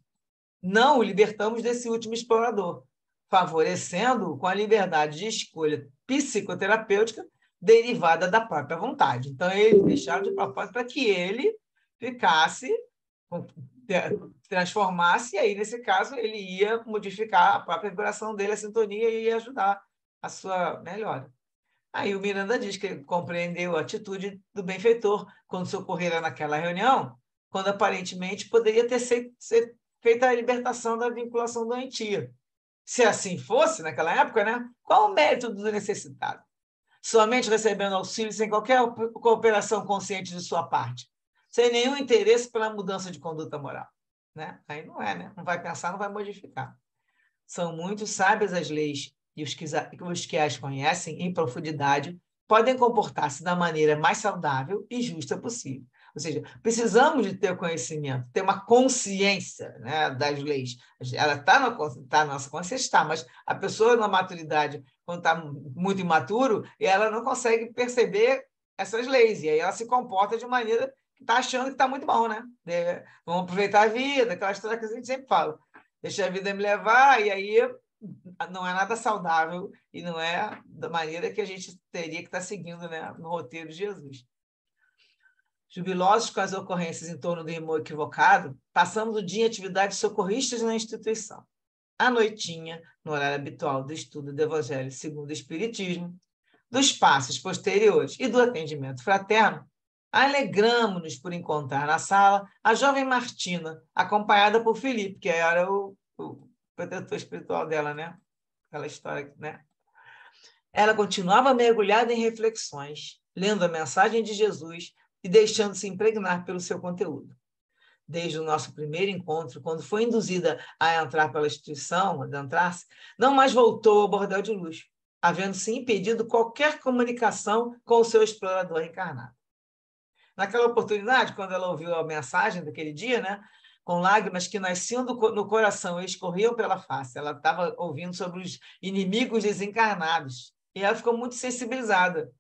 não o libertamos desse último explorador, favorecendo-o com a liberdade de escolha psicoterapêutica derivada da própria vontade. Então, eles deixaram de propósito para que ele ficasse, transformasse, e aí, nesse caso, ele ia modificar a própria vibração dele, a sintonia, e ia ajudar a sua melhora. Aí o Miranda diz que ele compreendeu a atitude do benfeitor quando socorrera naquela reunião, quando aparentemente poderia ter sido feita a libertação da vinculação doentia. Se assim fosse, naquela época, né? Qual o mérito do necessitado? Somente recebendo auxílio sem qualquer cooperação consciente de sua parte, sem nenhum interesse pela mudança de conduta moral. Né? Aí não é, né? Não vai pensar, não vai modificar. São muito sábias as leis, e os que as conhecem em profundidade podem comportar-se da maneira mais saudável e justa possível. Ou seja, precisamos de ter conhecimento, ter uma consciência, né, das leis. Ela está na nossa consciência, está, mas a pessoa na maturidade, quando está muito imaturo, ela não consegue perceber essas leis, e aí ela se comporta de maneira que está achando que está muito bom, né? Vamos aproveitar a vida, aquela história que a gente sempre fala. Deixa a vida me levar, e aí não é nada saudável e não é da maneira que a gente teria que estar seguindo, né, no roteiro de Jesus. Jubilosos com as ocorrências em torno do irmão equivocado, passamos o dia em atividades socorristas na instituição. à noitinha, no horário habitual do estudo do Evangelho segundo o Espiritismo, dos passos posteriores e do atendimento fraterno, alegramo-nos por encontrar na sala a jovem Martina, acompanhada por Felipe, que era o protetor espiritual dela, né? Aquela história, né? Ela continuava mergulhada em reflexões, lendo a mensagem de Jesus e deixando-se impregnar pelo seu conteúdo. Desde o nosso primeiro encontro, quando foi induzida a entrar pela instituição, adentrar-se, não mais voltou ao bordel de luxo, havendo-se impedido qualquer comunicação com o seu explorador encarnado. Naquela oportunidade, quando ela ouviu a mensagem daquele dia, né, com lágrimas que nasciam no coração e escorriam pela face, ela estava ouvindo sobre os inimigos desencarnados, e ela ficou muito sensibilizada,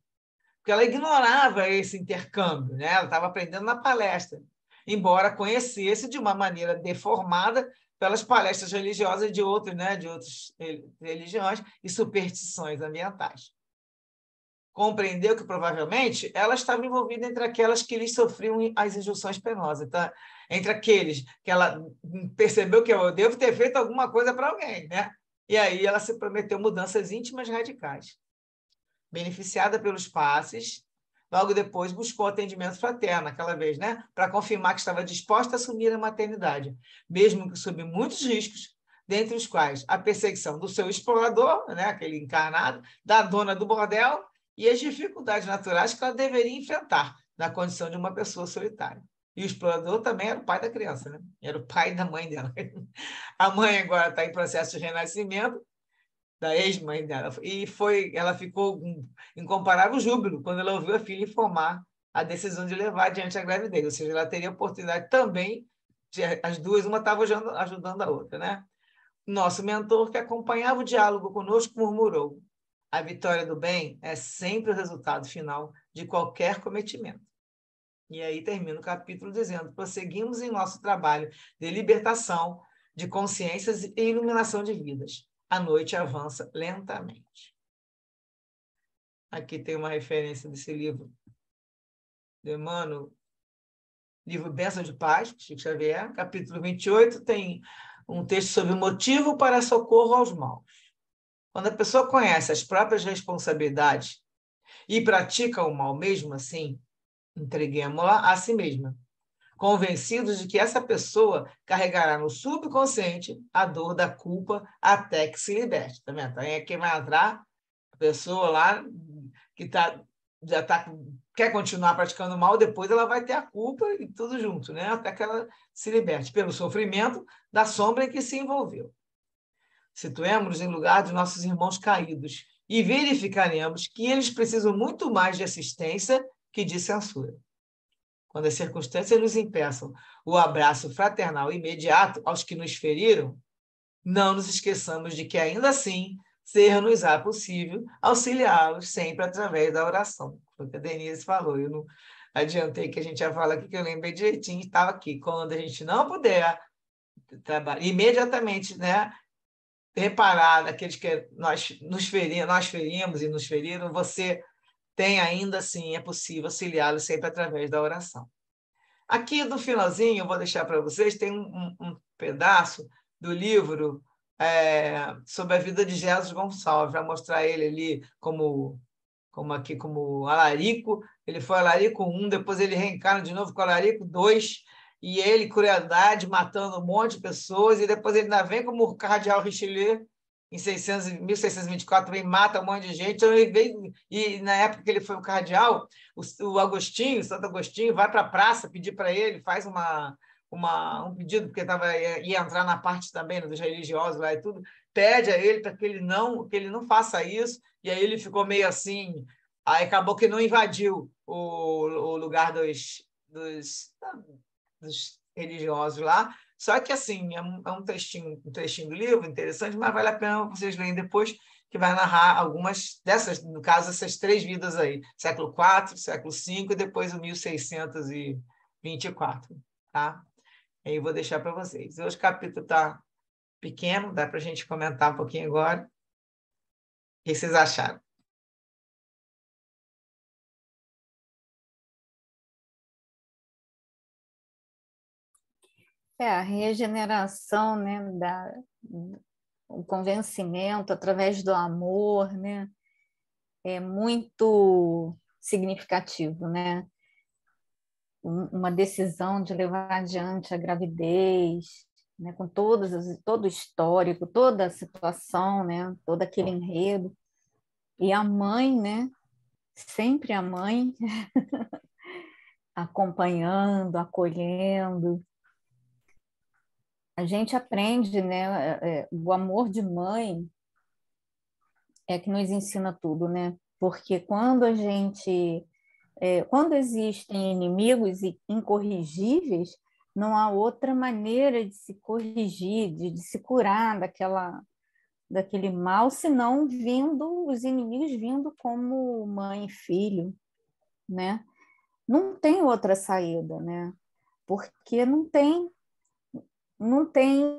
porque ela ignorava esse intercâmbio, né? Ela estava aprendendo na palestra, embora conhecesse de uma maneira deformada pelas palestras religiosas de outros, né, de outras religiões e superstições ambientais. Compreendeu que, provavelmente, ela estava envolvida entre aquelas que lhes sofriam as injunções penosas. Então, entre aqueles que ela percebeu que eu devo ter feito alguma coisa para alguém, né? E aí ela se prometeu mudanças íntimas radicais. Beneficiada pelos passes, logo depois buscou atendimento fraterno, aquela vez, né? Para confirmar que estava disposta a assumir a maternidade, mesmo que sob muitos riscos, dentre os quais a perseguição do seu explorador, né? Aquele encarnado, da dona do bordel, e as dificuldades naturais que ela deveria enfrentar na condição de uma pessoa solitária. E o explorador também era o pai da criança, né? Era o pai da mãe dela. A mãe agora está em processo de renascimento, da ex-mãe dela. E ela ficou com incomparável júbilo quando ela ouviu a filha informar a decisão de levar adiante a gravidez. Ou seja, ela teria a oportunidade também, as duas, uma estava ajudando a outra, né? Nosso mentor, que acompanhava o diálogo conosco, murmurou: a vitória do bem é sempre o resultado final de qualquer cometimento. E aí termina o capítulo dizendo: prosseguimos em nosso trabalho de libertação de consciências e iluminação de vidas. A noite avança lentamente. Aqui tem uma referência desse livro de Emmanuel, livro Bênção de Paz, Chico Xavier, capítulo 28, tem um texto sobre o motivo para socorro aos maus. Quando a pessoa conhece as próprias responsabilidades e pratica o mal mesmo assim, entreguemos-la a si mesma, convencidos de que essa pessoa carregará no subconsciente a dor da culpa até que se liberte. Tá vendo? Então, é quem vai entrar, a pessoa lá que quer continuar praticando mal, depois ela vai ter a culpa e tudo junto, né? Até que ela se liberte pelo sofrimento da sombra em que se envolveu. Situemos-nos em lugar de nossos irmãos caídos e verificaremos que eles precisam muito mais de assistência que de censura. Quando as circunstâncias nos impeçam o abraço fraternal imediato aos que nos feriram, não nos esqueçamos de que, ainda assim, ser-nos-á possível auxiliá-los sempre através da oração. Foi o que a Denise falou. Eu não adiantei que a gente ia falar aqui, que eu lembrei direitinho, estava aqui. Quando a gente não puder trabalhar, imediatamente, né, reparar naqueles que nós ferimos e nos feriram, você tem ainda assim, é possível auxiliá-los sempre através da oração. Aqui no finalzinho, eu vou deixar para vocês, tem um pedaço do livro sobre a vida de Jesus Gonçalves, para mostrar ele ali como Alarico. Ele foi Alarico 1, depois ele reencarna de novo com Alarico 2, e ele, crueldade, matando um monte de pessoas, e depois ele ainda vem como o cardeal Richelieu, em 1624, vem mata um monte de gente. Então, ele veio, e na época que ele foi o cardeal, o Agostinho, Santo Agostinho, vai para a praça pedir para ele, faz um pedido, porque ia entrar na parte também, né, dos religiosos lá e tudo, pede a ele para que ele não faça isso, e aí ele ficou meio assim, aí acabou que não invadiu o lugar dos religiosos lá. Só que, assim, é um trechinho do livro interessante, mas vale a pena vocês lerem depois, que vai narrar algumas dessas, no caso, essas três vidas aí, século IV, século V e depois o 1624, tá? Aí eu vou deixar para vocês. Hoje o capítulo está pequeno, dá para a gente comentar um pouquinho agora. O que vocês acharam? A regeneração, né, o convencimento através do amor, né? É muito significativo, né? Uma decisão de levar adiante a gravidez, né? Com todo o histórico, toda a situação, né? Todo aquele enredo. E a mãe, né? Sempre a mãe acompanhando, acolhendo. A gente aprende, né? O amor de mãe é que nos ensina tudo, né? Porque quando existem inimigos incorrigíveis, não há outra maneira de se corrigir, de se curar daquele mal, senão os inimigos vindo como mãe e filho, né? Não tem outra saída, né? Porque não tem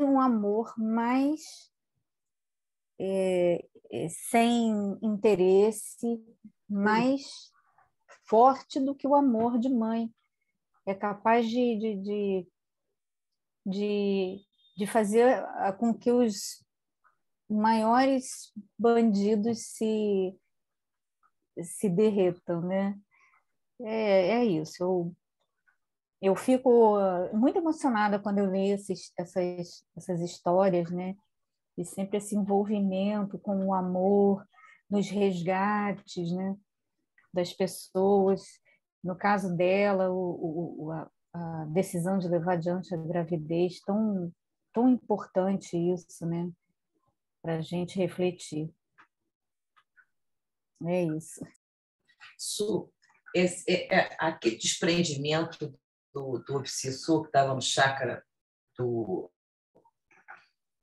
um amor mais sem interesse, mais forte do que o amor de mãe. É capaz de fazer com que os maiores bandidos se derretam, né? É isso. Eu fico muito emocionada quando eu leio essas histórias, né? E sempre esse envolvimento com o amor, nos resgates, né? Das pessoas. No caso dela, a decisão de levar adiante a gravidez, tão importante isso, né? Para a gente refletir. É isso. Aquele desprendimento do obsessor que estava no chakra do...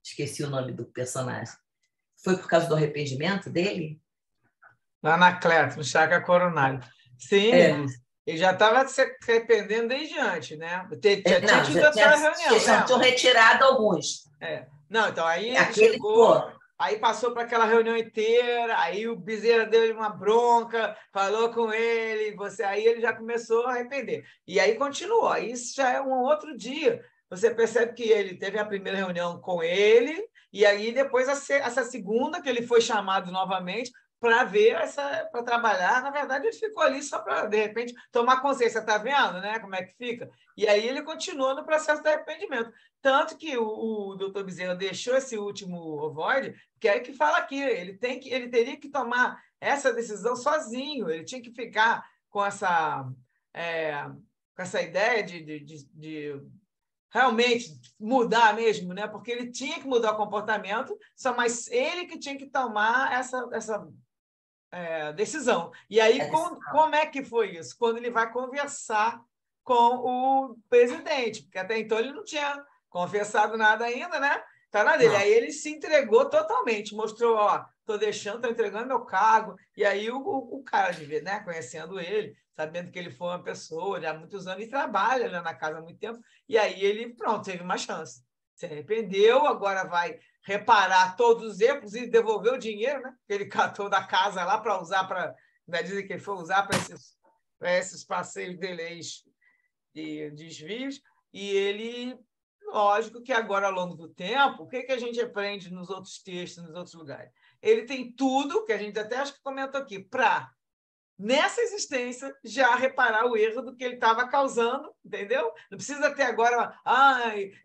Esqueci o nome do personagem. Foi por causa do arrependimento dele? Lá na Cleto, no chakra coronário. Sim, ele já estava se arrependendo desde antes, né? Tinha tido aquela reunião, já tinham retirado alguns. Não, então aí ele chegou, aí passou para aquela reunião inteira, aí o Bezerra deu uma bronca, falou com ele, aí ele já começou a arrepender. E aí continuou, aí isso já é um outro dia. Você percebe que ele teve a primeira reunião com ele, e aí depois essa segunda, que ele foi chamado novamente, para para trabalhar. Na verdade, ele ficou ali só para, de repente, tomar consciência. Está vendo, né? Como é que fica? E aí ele continua no processo de arrependimento. Tanto que o doutor Bezerra deixou esse último ovoide, que é que fala aqui, ele teria que tomar essa decisão sozinho, ele tinha que ficar com essa ideia de realmente mudar mesmo, né? Porque ele tinha que mudar o comportamento, mas ele que tinha que tomar essa decisão. E aí, como é que foi isso? Quando ele vai conversar com o presidente, porque até então ele não tinha confessado nada ainda, né? Tá na dele. Não. Aí ele se entregou totalmente, mostrou, ó, estou entregando meu cargo. E aí o cara, né, conhecendo ele, sabendo que ele foi uma pessoa de há muitos anos e trabalha, né, na casa há muito tempo, e aí ele, pronto, teve uma chance. Se arrependeu, agora vai reparar todos os erros e devolver o dinheiro, né, que ele catou da casa lá para usar para... Dizem que ele foi usar para esses passeios dele de desvios, e ele... Lógico que agora, ao longo do tempo, o que a gente aprende nos outros textos, nos outros lugares? Ele tem tudo, que a gente até acho que comentou aqui, para, nessa existência, já reparar o erro do que ele estava causando, entendeu? Não precisa até agora,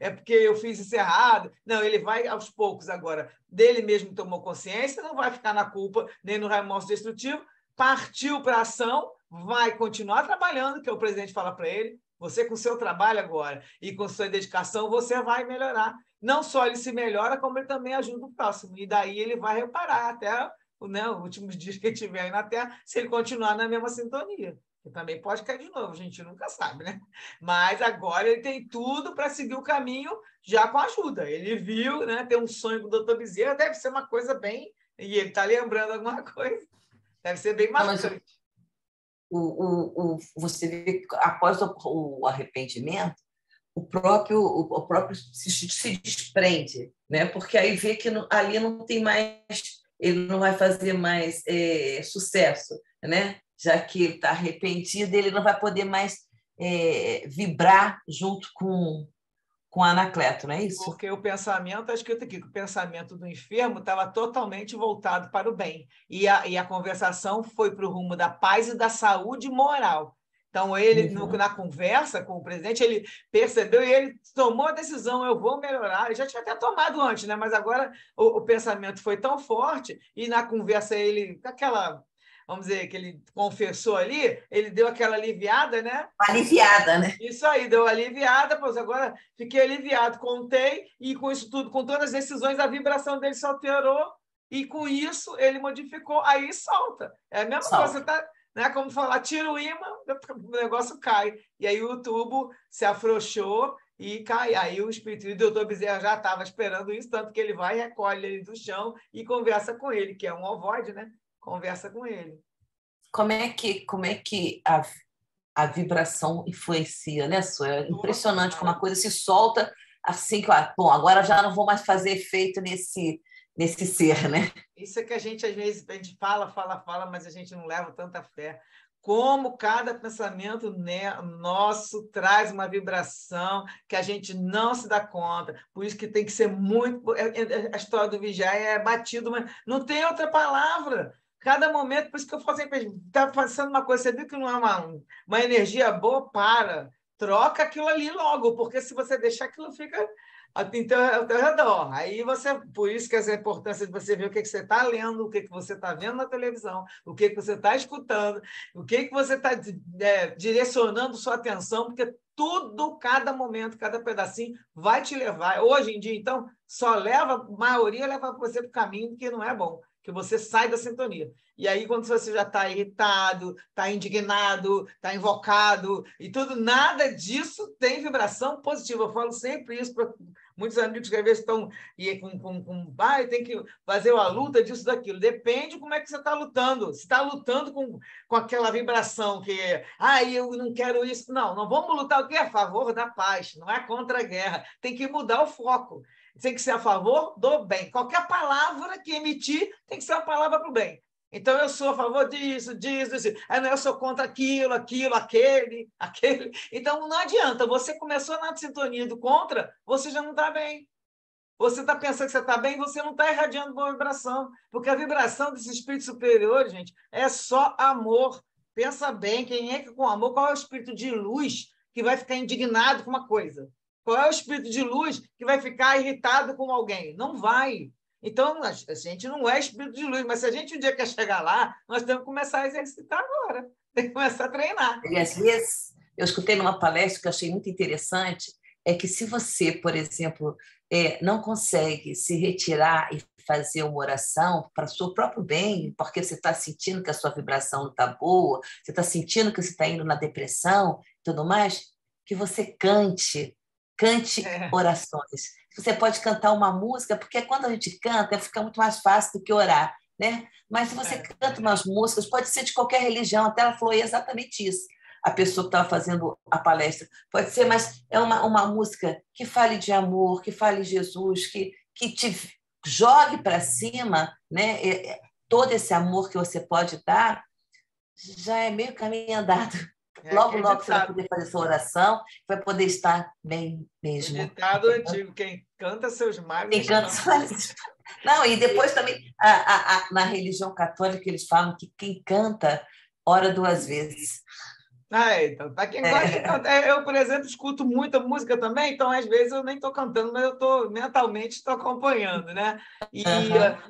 é porque eu fiz isso errado. Não, ele vai aos poucos agora. Dele mesmo tomou consciência, não vai ficar na culpa, nem no remorso destrutivo, partiu para a ação, vai continuar trabalhando, que o presidente fala para ele. Você, com o seu trabalho agora e com sua dedicação, você vai melhorar. Não só ele se melhora, como ele também ajuda o próximo. E daí ele vai reparar até, né, os últimos dias que ele estiver aí na Terra, se ele continuar na mesma sintonia. Que também pode cair de novo, a gente nunca sabe, né? Mas agora ele tem tudo para seguir o caminho já com ajuda. Ele viu, né, ter um sonho com o doutor Bezerra, deve ser uma coisa bem... E ele está lembrando alguma coisa. Deve ser bem marcante. Você vê que após o arrependimento, o próprio se desprende, né? Porque aí vê que ali não tem mais, ele não vai fazer mais sucesso, né? Já que ele está arrependido, ele não vai poder mais vibrar junto com com Anacleto, não é isso? Porque o pensamento, está escrito aqui, que o pensamento do enfermo estava totalmente voltado para o bem. E a conversação foi para o rumo da paz e da saúde moral. Então, ele, na conversa com o presidente, ele percebeu e ele tomou a decisão, eu vou melhorar. Ele já tinha até tomado antes, né? Mas agora o pensamento foi tão forte e na conversa ele, aquela, vamos dizer, que ele confessou ali, ele deu aquela aliviada, né? Aliviada, né? Isso aí, deu aliviada, pois agora fiquei aliviado, contei, e com isso tudo, com todas as decisões, a vibração dele se alterou, e com isso ele modificou, aí solta. É a mesma coisa, você tá, né, como falar, tira o ímã, o negócio cai. E aí o tubo se afrouxou e cai. Aí o espírito do doutor Bezerra já estava esperando isso, tanto que ele vai, recolhe ele do chão e conversa com ele, que é um ovoide, né? Conversa com ele. Como é que a vibração influencia, né, Sô? É impressionante como a coisa se solta assim que, bom, agora já não vou mais fazer efeito nesse ser, né? Isso é que a gente, às vezes, a gente fala, mas a gente não leva tanta fé. Como cada pensamento, né, nosso traz uma vibração que a gente não se dá conta. Por isso que tem que ser muito... A história do vigiar é batido, mas não tem outra palavra. Cada momento, por isso que eu falo sempre, está passando uma coisa, você viu que não é uma energia boa, para. Troca aquilo ali logo, porque se você deixar, aquilo fica ao teu redor. Aí você, por isso que essa é a importância de você ver o que você está lendo, o que você está vendo na televisão, o que você está escutando, o que você está direcionando sua atenção, porque tudo, cada momento, cada pedacinho vai te levar. Hoje em dia, então, a maioria leva você para o caminho que não é bom, que você sai da sintonia. E aí, quando você já está irritado, está indignado, está invocado, e tudo, nada disso tem vibração positiva. Eu falo sempre isso para muitos amigos que às vezes estão tem que fazer uma luta disso, daquilo. Depende como é que você está lutando. Se está lutando com aquela vibração que é, eu não quero isso. Não vamos lutar o quê? A favor da paz, não é contra a guerra. Tem que mudar o foco. Tem que ser a favor do bem. Qualquer palavra que emitir tem que ser uma palavra para o bem. Então, eu sou a favor disso. Eu sou contra aquilo, aquele. Então, não adianta. Você começou na sintonia do contra, você já não está bem. Você está pensando que você está bem, você não está irradiando boa vibração. Porque a vibração desse espírito superior, gente, é só amor. Pensa bem, quem é que com amor, qual é o espírito de luz que vai ficar indignado com uma coisa? Qual é o espírito de luz que vai ficar irritado com alguém? Não vai. Então, a gente não é espírito de luz, mas se a gente um dia quer chegar lá, nós temos que começar a exercitar agora, tem que começar a treinar. E às vezes, eu escutei numa palestra que eu achei muito interessante, é que se você, por exemplo, não consegue se retirar e fazer uma oração para o seu próprio bem, porque você está sentindo que a sua vibração não está boa, você está sentindo que você está indo na depressão e tudo mais, que você cante orações. Você pode cantar uma música, porque quando a gente canta, fica muito mais fácil do que orar, né? Mas se você canta umas músicas, pode ser de qualquer religião, até ela falou exatamente isso, a pessoa que estava fazendo a palestra. Pode ser, mas é uma música que fale de amor, que fale de Jesus, que te jogue para cima, né? Todo esse amor que você pode dar já é meio caminho andado. Logo você vai poder fazer sua oração, vai poder estar bem mesmo. O ditado antigo, quem canta seus males... Quem canta seus males... Não, e depois também, na religião católica, eles falam que quem canta, ora 2 vezes. Então, para quem gosta de cantar, eu, por exemplo, escuto muita música também, então às vezes eu nem estou cantando, mas eu mentalmente estou acompanhando, né? E,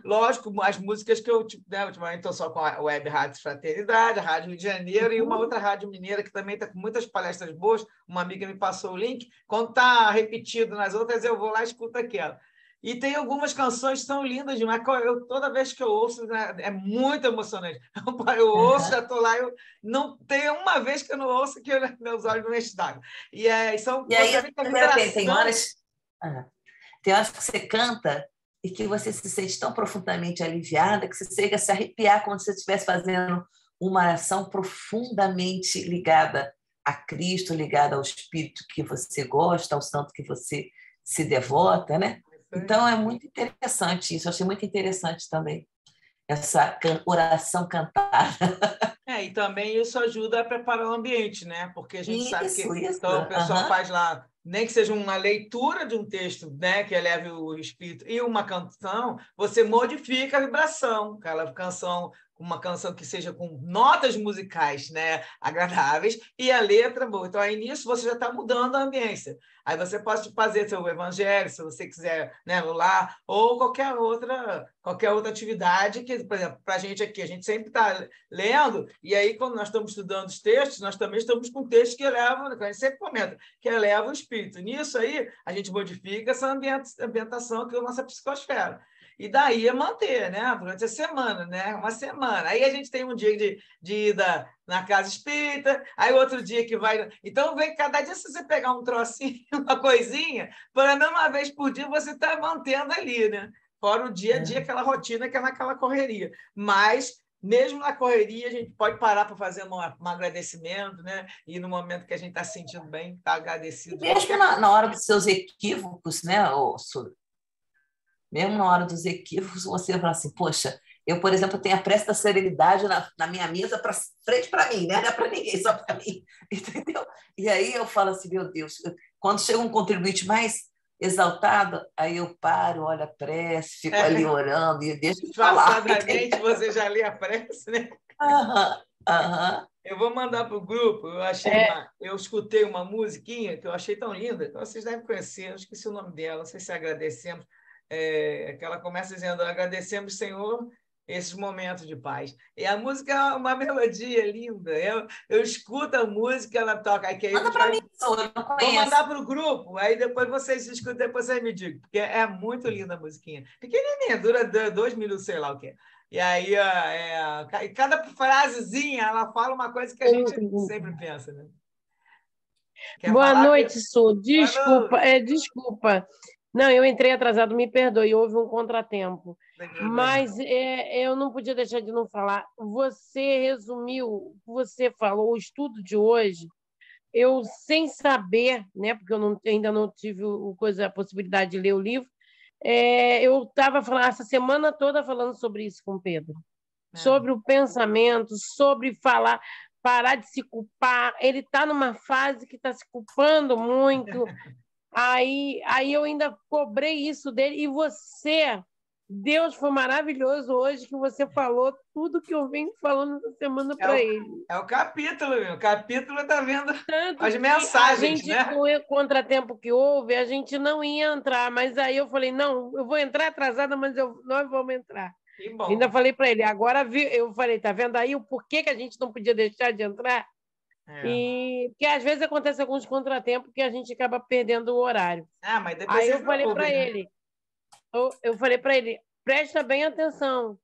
lógico, as músicas que eu, né, ultimamente estou só com a Web Rádio Fraternidade, a Rádio Rio de Janeiro, e uma outra rádio mineira que também está com muitas palestras boas, uma amiga me passou o link, quando está repetido nas outras, eu vou lá e escuto aquela. E tem algumas canções que são lindas demais. Toda vez que eu ouço, né, é muito emocionante. Eu ouço, já estou lá. Não tem uma vez que eu não ouço que meus olhos não enchem d'água. E aí, tem horas que você canta e que você se sente tão profundamente aliviada que você chega a se arrepiar como se você estivesse fazendo uma oração profundamente ligada a Cristo, ligada ao Espírito que você gosta, ao santo que você se devota, né? Então, é muito interessante isso. Eu achei muito interessante também, essa oração cantada. E também isso ajuda a preparar o ambiente, né? Porque a gente sabe que então, o pessoal faz lá nem que seja uma leitura de um texto, né, que eleve o espírito, e uma canção, você modifica a vibração, aquela canção, uma canção que seja com notas musicais, né, agradáveis, e a letra boa. Então, aí nisso você já está mudando a ambiência. Aí você pode fazer seu evangelho, se você quiser, né, no lar, ou qualquer outra atividade que, por exemplo, para a gente aqui, a gente sempre está lendo, e aí quando nós estamos estudando os textos, nós também estamos com textos que elevam, a gente sempre comenta, que eleva o espírito. Nisso aí, a gente modifica essa ambientação que é a nossa psicosfera. E daí é manter, né? Durante a semana, né? Uma semana. Aí a gente tem um dia de ida na casa espírita, aí outro dia que vai. Então, vem cada dia, se você pegar um trocinho, uma coisinha, pelo menos uma vez por dia, você está mantendo ali, né? Fora o dia a dia, aquela rotina que é naquela correria. Mas, mesmo na correria, a gente pode parar para fazer um agradecimento, né? E no momento que a gente está se sentindo bem, está agradecido. Mesmo na hora dos seus equívocos, né, Sura? Mesmo na hora dos equívocos, você fala assim, poxa, eu, por exemplo, tenho a prece da serenidade na minha mesa frente para mim, né? Não é para ninguém, só para mim, entendeu? E aí eu falo assim, meu Deus, quando chega um contribuinte mais exaltado, aí eu paro, olho a prece, fico ali orando e deixo de falar. Disfarçadamente, você já lê a prece, né? Aham. Eu vou mandar para o grupo. Eu escutei uma musiquinha que eu achei tão linda, que vocês devem conhecer, eu esqueci o nome dela, não sei se agradecemos. Que ela começa dizendo: agradecemos, Senhor, esses momentos de paz. E a música é uma melodia linda. Eu escuto a música, ela toca. Aí, Manda para mim, eu não conheço. Vou mandar para o grupo, aí depois vocês escutam, depois vocês me digam, porque é muito linda a musiquinha. Pequenininha, dura 2 minutos, sei lá o que é. E aí, cada frasezinha, ela fala uma coisa que a gente sempre pensa, né? Boa noite, Su. Desculpa, desculpa. Não, eu entrei atrasado, me perdoe, houve um contratempo. Mas eu não podia deixar de não falar. Você resumiu, você falou, o estudo de hoje, eu sem saber, né, porque eu ainda não tive a possibilidade de ler o livro, eu estava falando essa semana toda falando sobre isso com o Pedro. Sobre o pensamento, sobre parar de se culpar. Ele está numa fase que está se culpando muito. Aí eu ainda cobrei isso dele. E você, Deus, foi maravilhoso hoje que você falou tudo que eu venho falando essa semana para ele. É o capítulo, meu. O capítulo está vendo Tanto as mensagens, a gente, com o contratempo que houve, a gente não ia entrar. Mas aí eu falei, não, eu vou entrar atrasada, mas nós vamos entrar. Ainda falei para ele, agora eu falei, tá vendo aí o porquê que a gente não podia deixar de entrar? E porque às vezes acontece alguns contratempos que a gente acaba perdendo o horário. Mas depois aí eu falei para ele, presta bem atenção,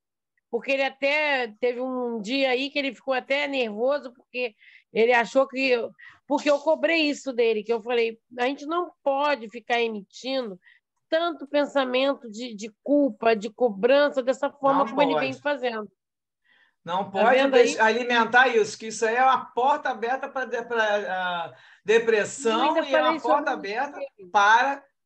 porque ele até teve um dia aí que ele ficou até nervoso, porque ele achou porque eu cobrei isso dele, que eu falei, a gente não pode ficar emitindo tanto pensamento de culpa, de cobrança, dessa forma como ele vem fazendo. Não pode alimentar isso, que isso aí é uma porta aberta para depressão e é uma porta aberta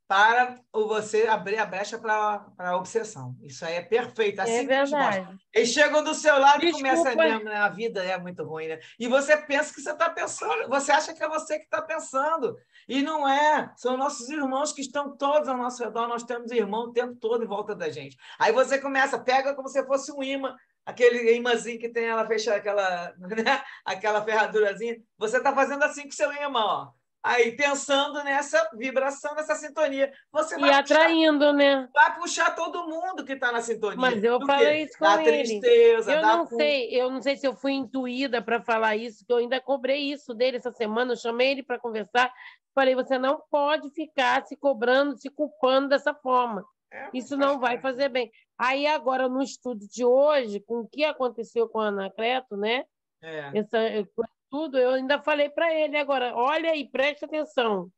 para você abrir a brecha para a obsessão. Isso aí é perfeito. Assim que eles mostram. Eles chegam do seu lado e começam a dizer, a vida é muito ruim, né? E você pensa que você está pensando, você acha que é você que está pensando. E não é, são nossos irmãos que estão todos ao nosso redor, nós temos irmão o tempo todo em volta da gente. Aí você pega como se fosse um imã, aquele imãzinho que tem ela fecha aquela ferradurazinha, você está fazendo assim com o seu imã, ó. Aí, pensando nessa vibração, nessa sintonia, você vai atraindo, né? Vai puxar todo mundo que está na sintonia. Mas eu falei isso com ele. Tristeza, eu não sei se eu fui intuída para falar isso, que eu ainda cobrei isso dele essa semana, eu chamei ele para conversar, falei, você não pode ficar se cobrando, se culpando dessa forma. Isso não vai fazer bem. Aí, agora, no estudo de hoje, com o que aconteceu com a Anacleto, né? Tudo, eu ainda falei para ele agora, olha aí, preste atenção.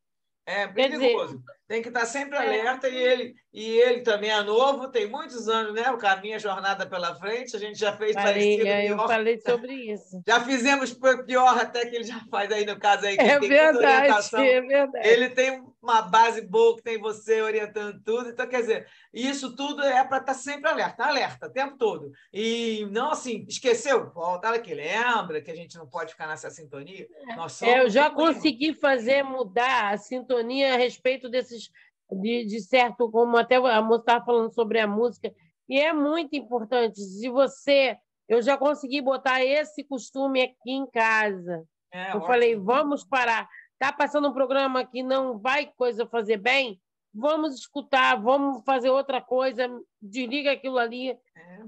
É perigoso. Tem que estar sempre alerta, e ele também é novo, tem muitos anos, né? O caminho, a jornada pela frente, a gente já fez parecido, pior. Eu falei sobre isso. Já fizemos pior até que ele já faz aí, no caso aí, que é tem verdade, muita orientação. É verdade. Ele tem uma base boa, que tem você orientando tudo. Então, quer dizer, isso tudo é para estar sempre alerta, o tempo todo. E não assim, esqueceu? Volta aqui, lembra que a gente não pode ficar nessa sintonia? Nós somos eu já consegui mudar a sintonia a respeito desses, de certo, como até a moça estava falando sobre a música, e é muito importante. Se você... Eu já consegui botar esse costume aqui em casa. Eu falei, vamos parar. Está passando um programa que não vai fazer bem? Vamos escutar, vamos fazer outra coisa, desliga aquilo ali.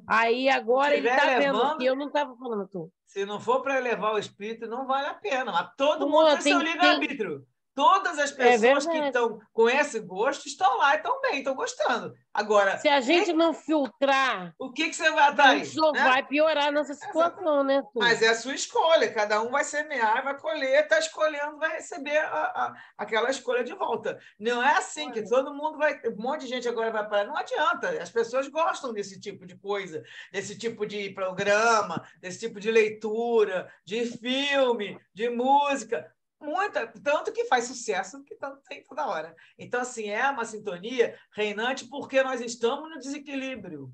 Aí agora ele está vendo que eu não estava falando tudo. Se não for para elevar o espírito, não vale a pena. Mas todo mundo tem seu livre-arbítrio. Todas as pessoas que estão com esse gosto estão lá e estão bem, estão gostando. Agora, se a gente não filtrar, o que você vai atrair? A gente só vai piorar a nossa situação, né? Mas é a sua escolha. Cada um vai semear, vai colher, está escolhendo, vai receber aquela escolha de volta. Não é assim que todo mundo vai... Um monte de gente agora vai parar. Não adianta. As pessoas gostam desse tipo de coisa, desse tipo de programa, desse tipo de leitura, de filme, de música. Tanto que faz sucesso, que tanto tem toda hora. Então, assim, é uma sintonia reinante porque nós estamos no desequilíbrio.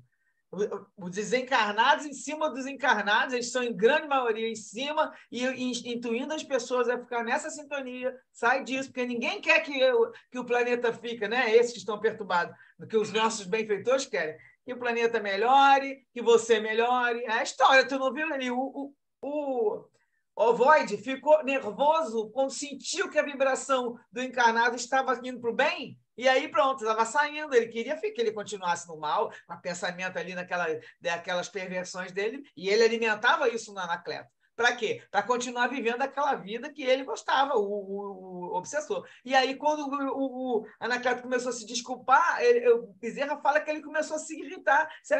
Os desencarnados em cima dos encarnados, eles são em grande maioria em cima, e intuindo as pessoas a ficar nessa sintonia, sai disso, porque ninguém quer que o planeta fique, né? Esses que estão perturbados, que os nossos benfeitores querem, que o planeta melhore, que você melhore. É a história, tu não viu ali? O Ovoide ficou nervoso quando sentiu que a vibração do encarnado estava indo para o bem, e aí pronto, estava saindo. Ele queria que ele continuasse no mal, com o pensamento ali daquelas perversões dele, e ele alimentava isso no Anacleto. Para quê? Para continuar vivendo aquela vida que ele gostava, o obsessor. E aí, quando o Anacleto começou a se desculpar, o Bezerra fala que ele começou a se irritar, se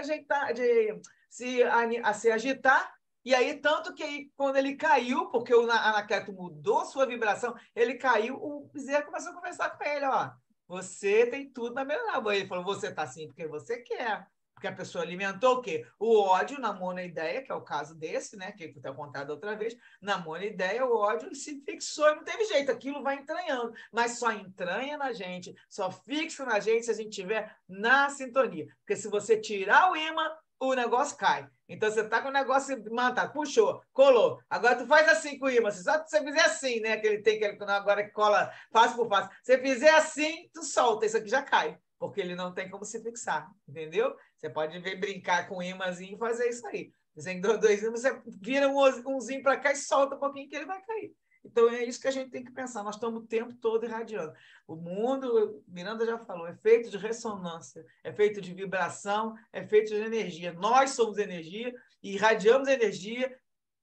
agitar. E aí, tanto que quando ele caiu, porque o Anacleto mudou sua vibração, ele caiu, o Bezerra começou a conversar com ele, ó. Você tem tudo na melhor. Ele falou, você está assim porque você quer. Porque a pessoa alimentou o quê? O ódio na monoideia, que é o caso desse, né? Que eu tenho contado outra vez. Na monoideia, o ódio se fixou e não teve jeito. Aquilo vai entranhando. Mas só entranha na gente, só fixa na gente se a gente estiver na sintonia. Porque se você tirar o imã, o negócio cai. Então, você está com o negócio mantado, puxou, colou. Agora, tu faz assim com o imã. Só que você fizer assim, né? Que ele tem que agora que cola face por face. Se você fizer assim, tu solta. Isso aqui já cai. Porque ele não tem como se fixar. Entendeu? Você pode ver, brincar com o imãzinho e fazer isso aí. Você tem dois ímãs, você vira umzinho para cá e solta um pouquinho que ele vai cair. Então, é isso que a gente tem que pensar. Nós estamos o tempo todo irradiando. O mundo, Miranda já falou, é feito de ressonância, é feito de vibração, é feito de energia. Nós somos energia e irradiamos energia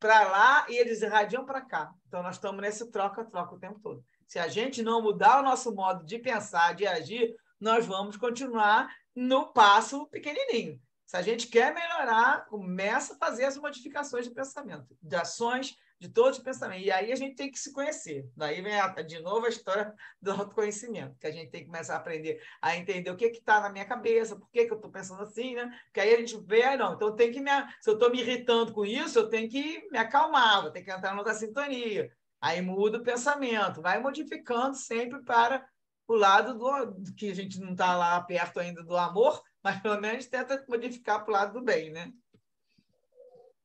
para lá e eles irradiam para cá. Então, nós estamos nesse troca-troca o tempo todo. Se a gente não mudar o nosso modo de pensar, de agir, nós vamos continuar no passo pequenininho. Se a gente quer melhorar, começa a fazer as modificações de pensamento, de ações, de todos os pensamentos. E aí a gente tem que se conhecer. Daí vem, de novo, a história do autoconhecimento, que a gente tem que começar a aprender a entender o que está na minha cabeça, por que eu estou pensando assim, né? Porque aí a gente vê, não, então eu tenho que se eu estou me irritando com isso, eu tenho que me acalmar, vou ter que entrar noutra sintonia. Aí muda o pensamento, vai modificando sempre para o lado do que a gente não está lá perto ainda do amor, mas pelo menos tenta modificar para o lado do bem, né?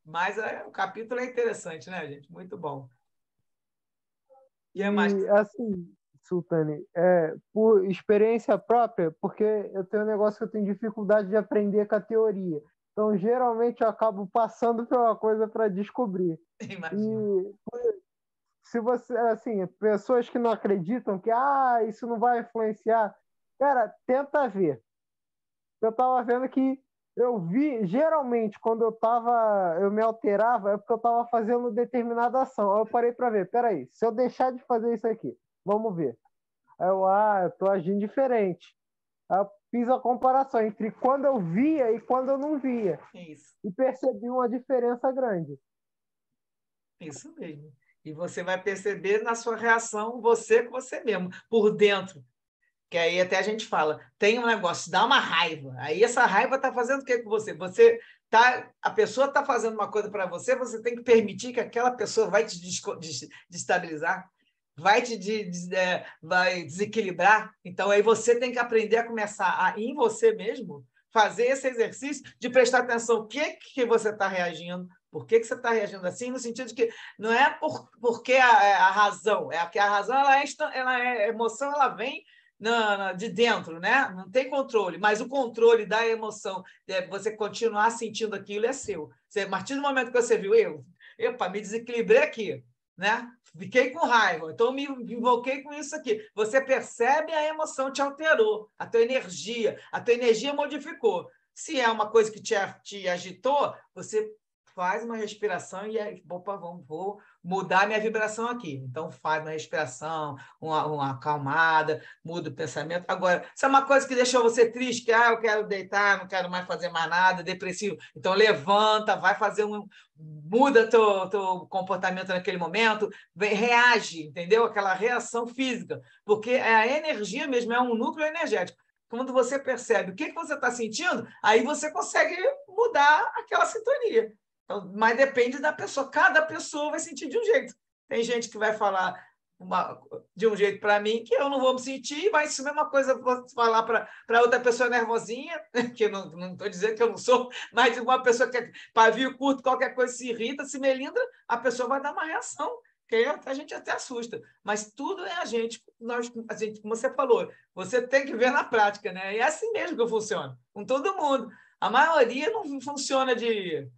Mas o capítulo é interessante, né, gente? Muito bom. E mais? Assim, Sultane, por experiência própria, porque eu tenho um negócio que eu tenho dificuldade de aprender com a teoria. Então, geralmente, eu acabo passando por uma coisa para descobrir. Imagina. E se você, assim, pessoas que não acreditam que isso não vai influenciar, cara, tenta ver. Eu estava vendo que eu vi, geralmente, quando eu me alterava, é porque eu estava fazendo determinada ação. Aí eu parei para ver, peraí, se eu deixar de fazer isso aqui, vamos ver. Aí eu estou agindo diferente. Aí eu fiz a comparação entre quando eu via e quando eu não via. Isso. E percebi uma diferença grande. Isso mesmo. E você vai perceber na sua reação, você com você mesmo, por dentro. Que aí até a gente fala, tem um negócio, dá uma raiva. Aí essa raiva está fazendo o que com você? A pessoa está fazendo uma coisa para você, você tem que permitir que aquela pessoa vai te destabilizar, vai desequilibrar. Então, aí você tem que aprender a começar em você mesmo, fazer esse exercício de prestar atenção o que você está reagindo, por que você está reagindo assim, no sentido de que não é porque a razão, é que a razão a emoção ela vem de dentro, né? Não tem controle, mas o controle da emoção, você continuar sentindo aquilo, é seu. A partir do momento que você viu, me desequilibrei aqui, né? Fiquei com raiva, então me invoquei com isso aqui. Você percebe a emoção te alterou, a tua energia modificou. Se é uma coisa que te agitou, você faz uma respiração e aí, vou mudar minha vibração aqui. Então, faz uma respiração, uma acalmada, muda o pensamento. Agora, se é uma coisa que deixou você triste, que eu quero deitar, não quero mais fazer mais nada, depressivo, então levanta, vai fazer muda teu comportamento naquele momento, reage, entendeu? Aquela reação física, porque a energia mesmo é um núcleo energético. Quando você percebe o que você está sentindo, aí você consegue mudar aquela sintonia. Então, mas depende da pessoa. Cada pessoa vai sentir de um jeito. Tem gente que vai falar de um jeito para mim que eu não vou me sentir, mas se a mesma coisa vou falar para outra pessoa nervosinha, que eu não estou dizendo que eu não sou, mas uma pessoa que é pavio curto, qualquer coisa se irrita, se melindra, a pessoa vai dar uma reação, que a gente até assusta. Mas tudo é a gente, como você falou, você tem que ver na prática, né? E é assim mesmo que funciona, com todo mundo. A maioria não funciona de...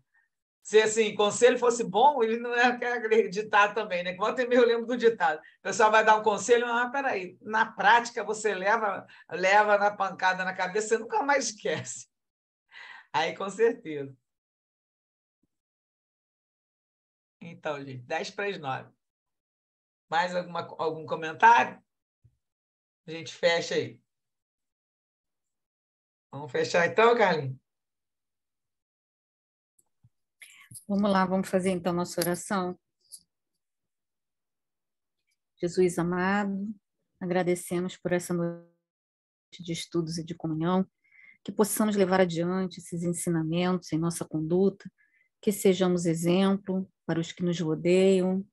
Se assim, conselho fosse bom, ele não é aquele ditado também, né? Volta e meia eu lembro do ditado. O pessoal vai dar um conselho, peraí, na prática você leva na pancada na cabeça, você nunca mais esquece. Aí, com certeza. Então, gente, 10:50. Mais algum comentário? A gente fecha aí. Vamos fechar então, Carlinhos? Vamos lá, vamos fazer então nossa oração. Jesus amado, agradecemos por essa noite de estudos e de comunhão, que possamos levar adiante esses ensinamentos em nossa conduta, que sejamos exemplo para os que nos rodeiam,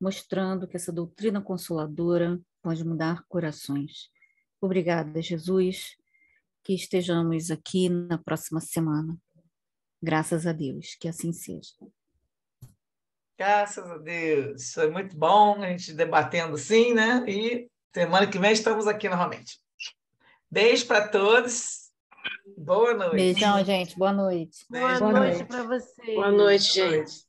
mostrando que essa doutrina consoladora pode mudar corações. Obrigada, Jesus, que estejamos aqui na próxima semana. Graças a Deus, que assim seja. Graças a Deus. Foi muito bom a gente debatendo sim, né? E semana que vem estamos aqui novamente. Beijo para todos. Boa noite. Beijão, gente. Boa noite. Boa noite para vocês. Boa noite, gente.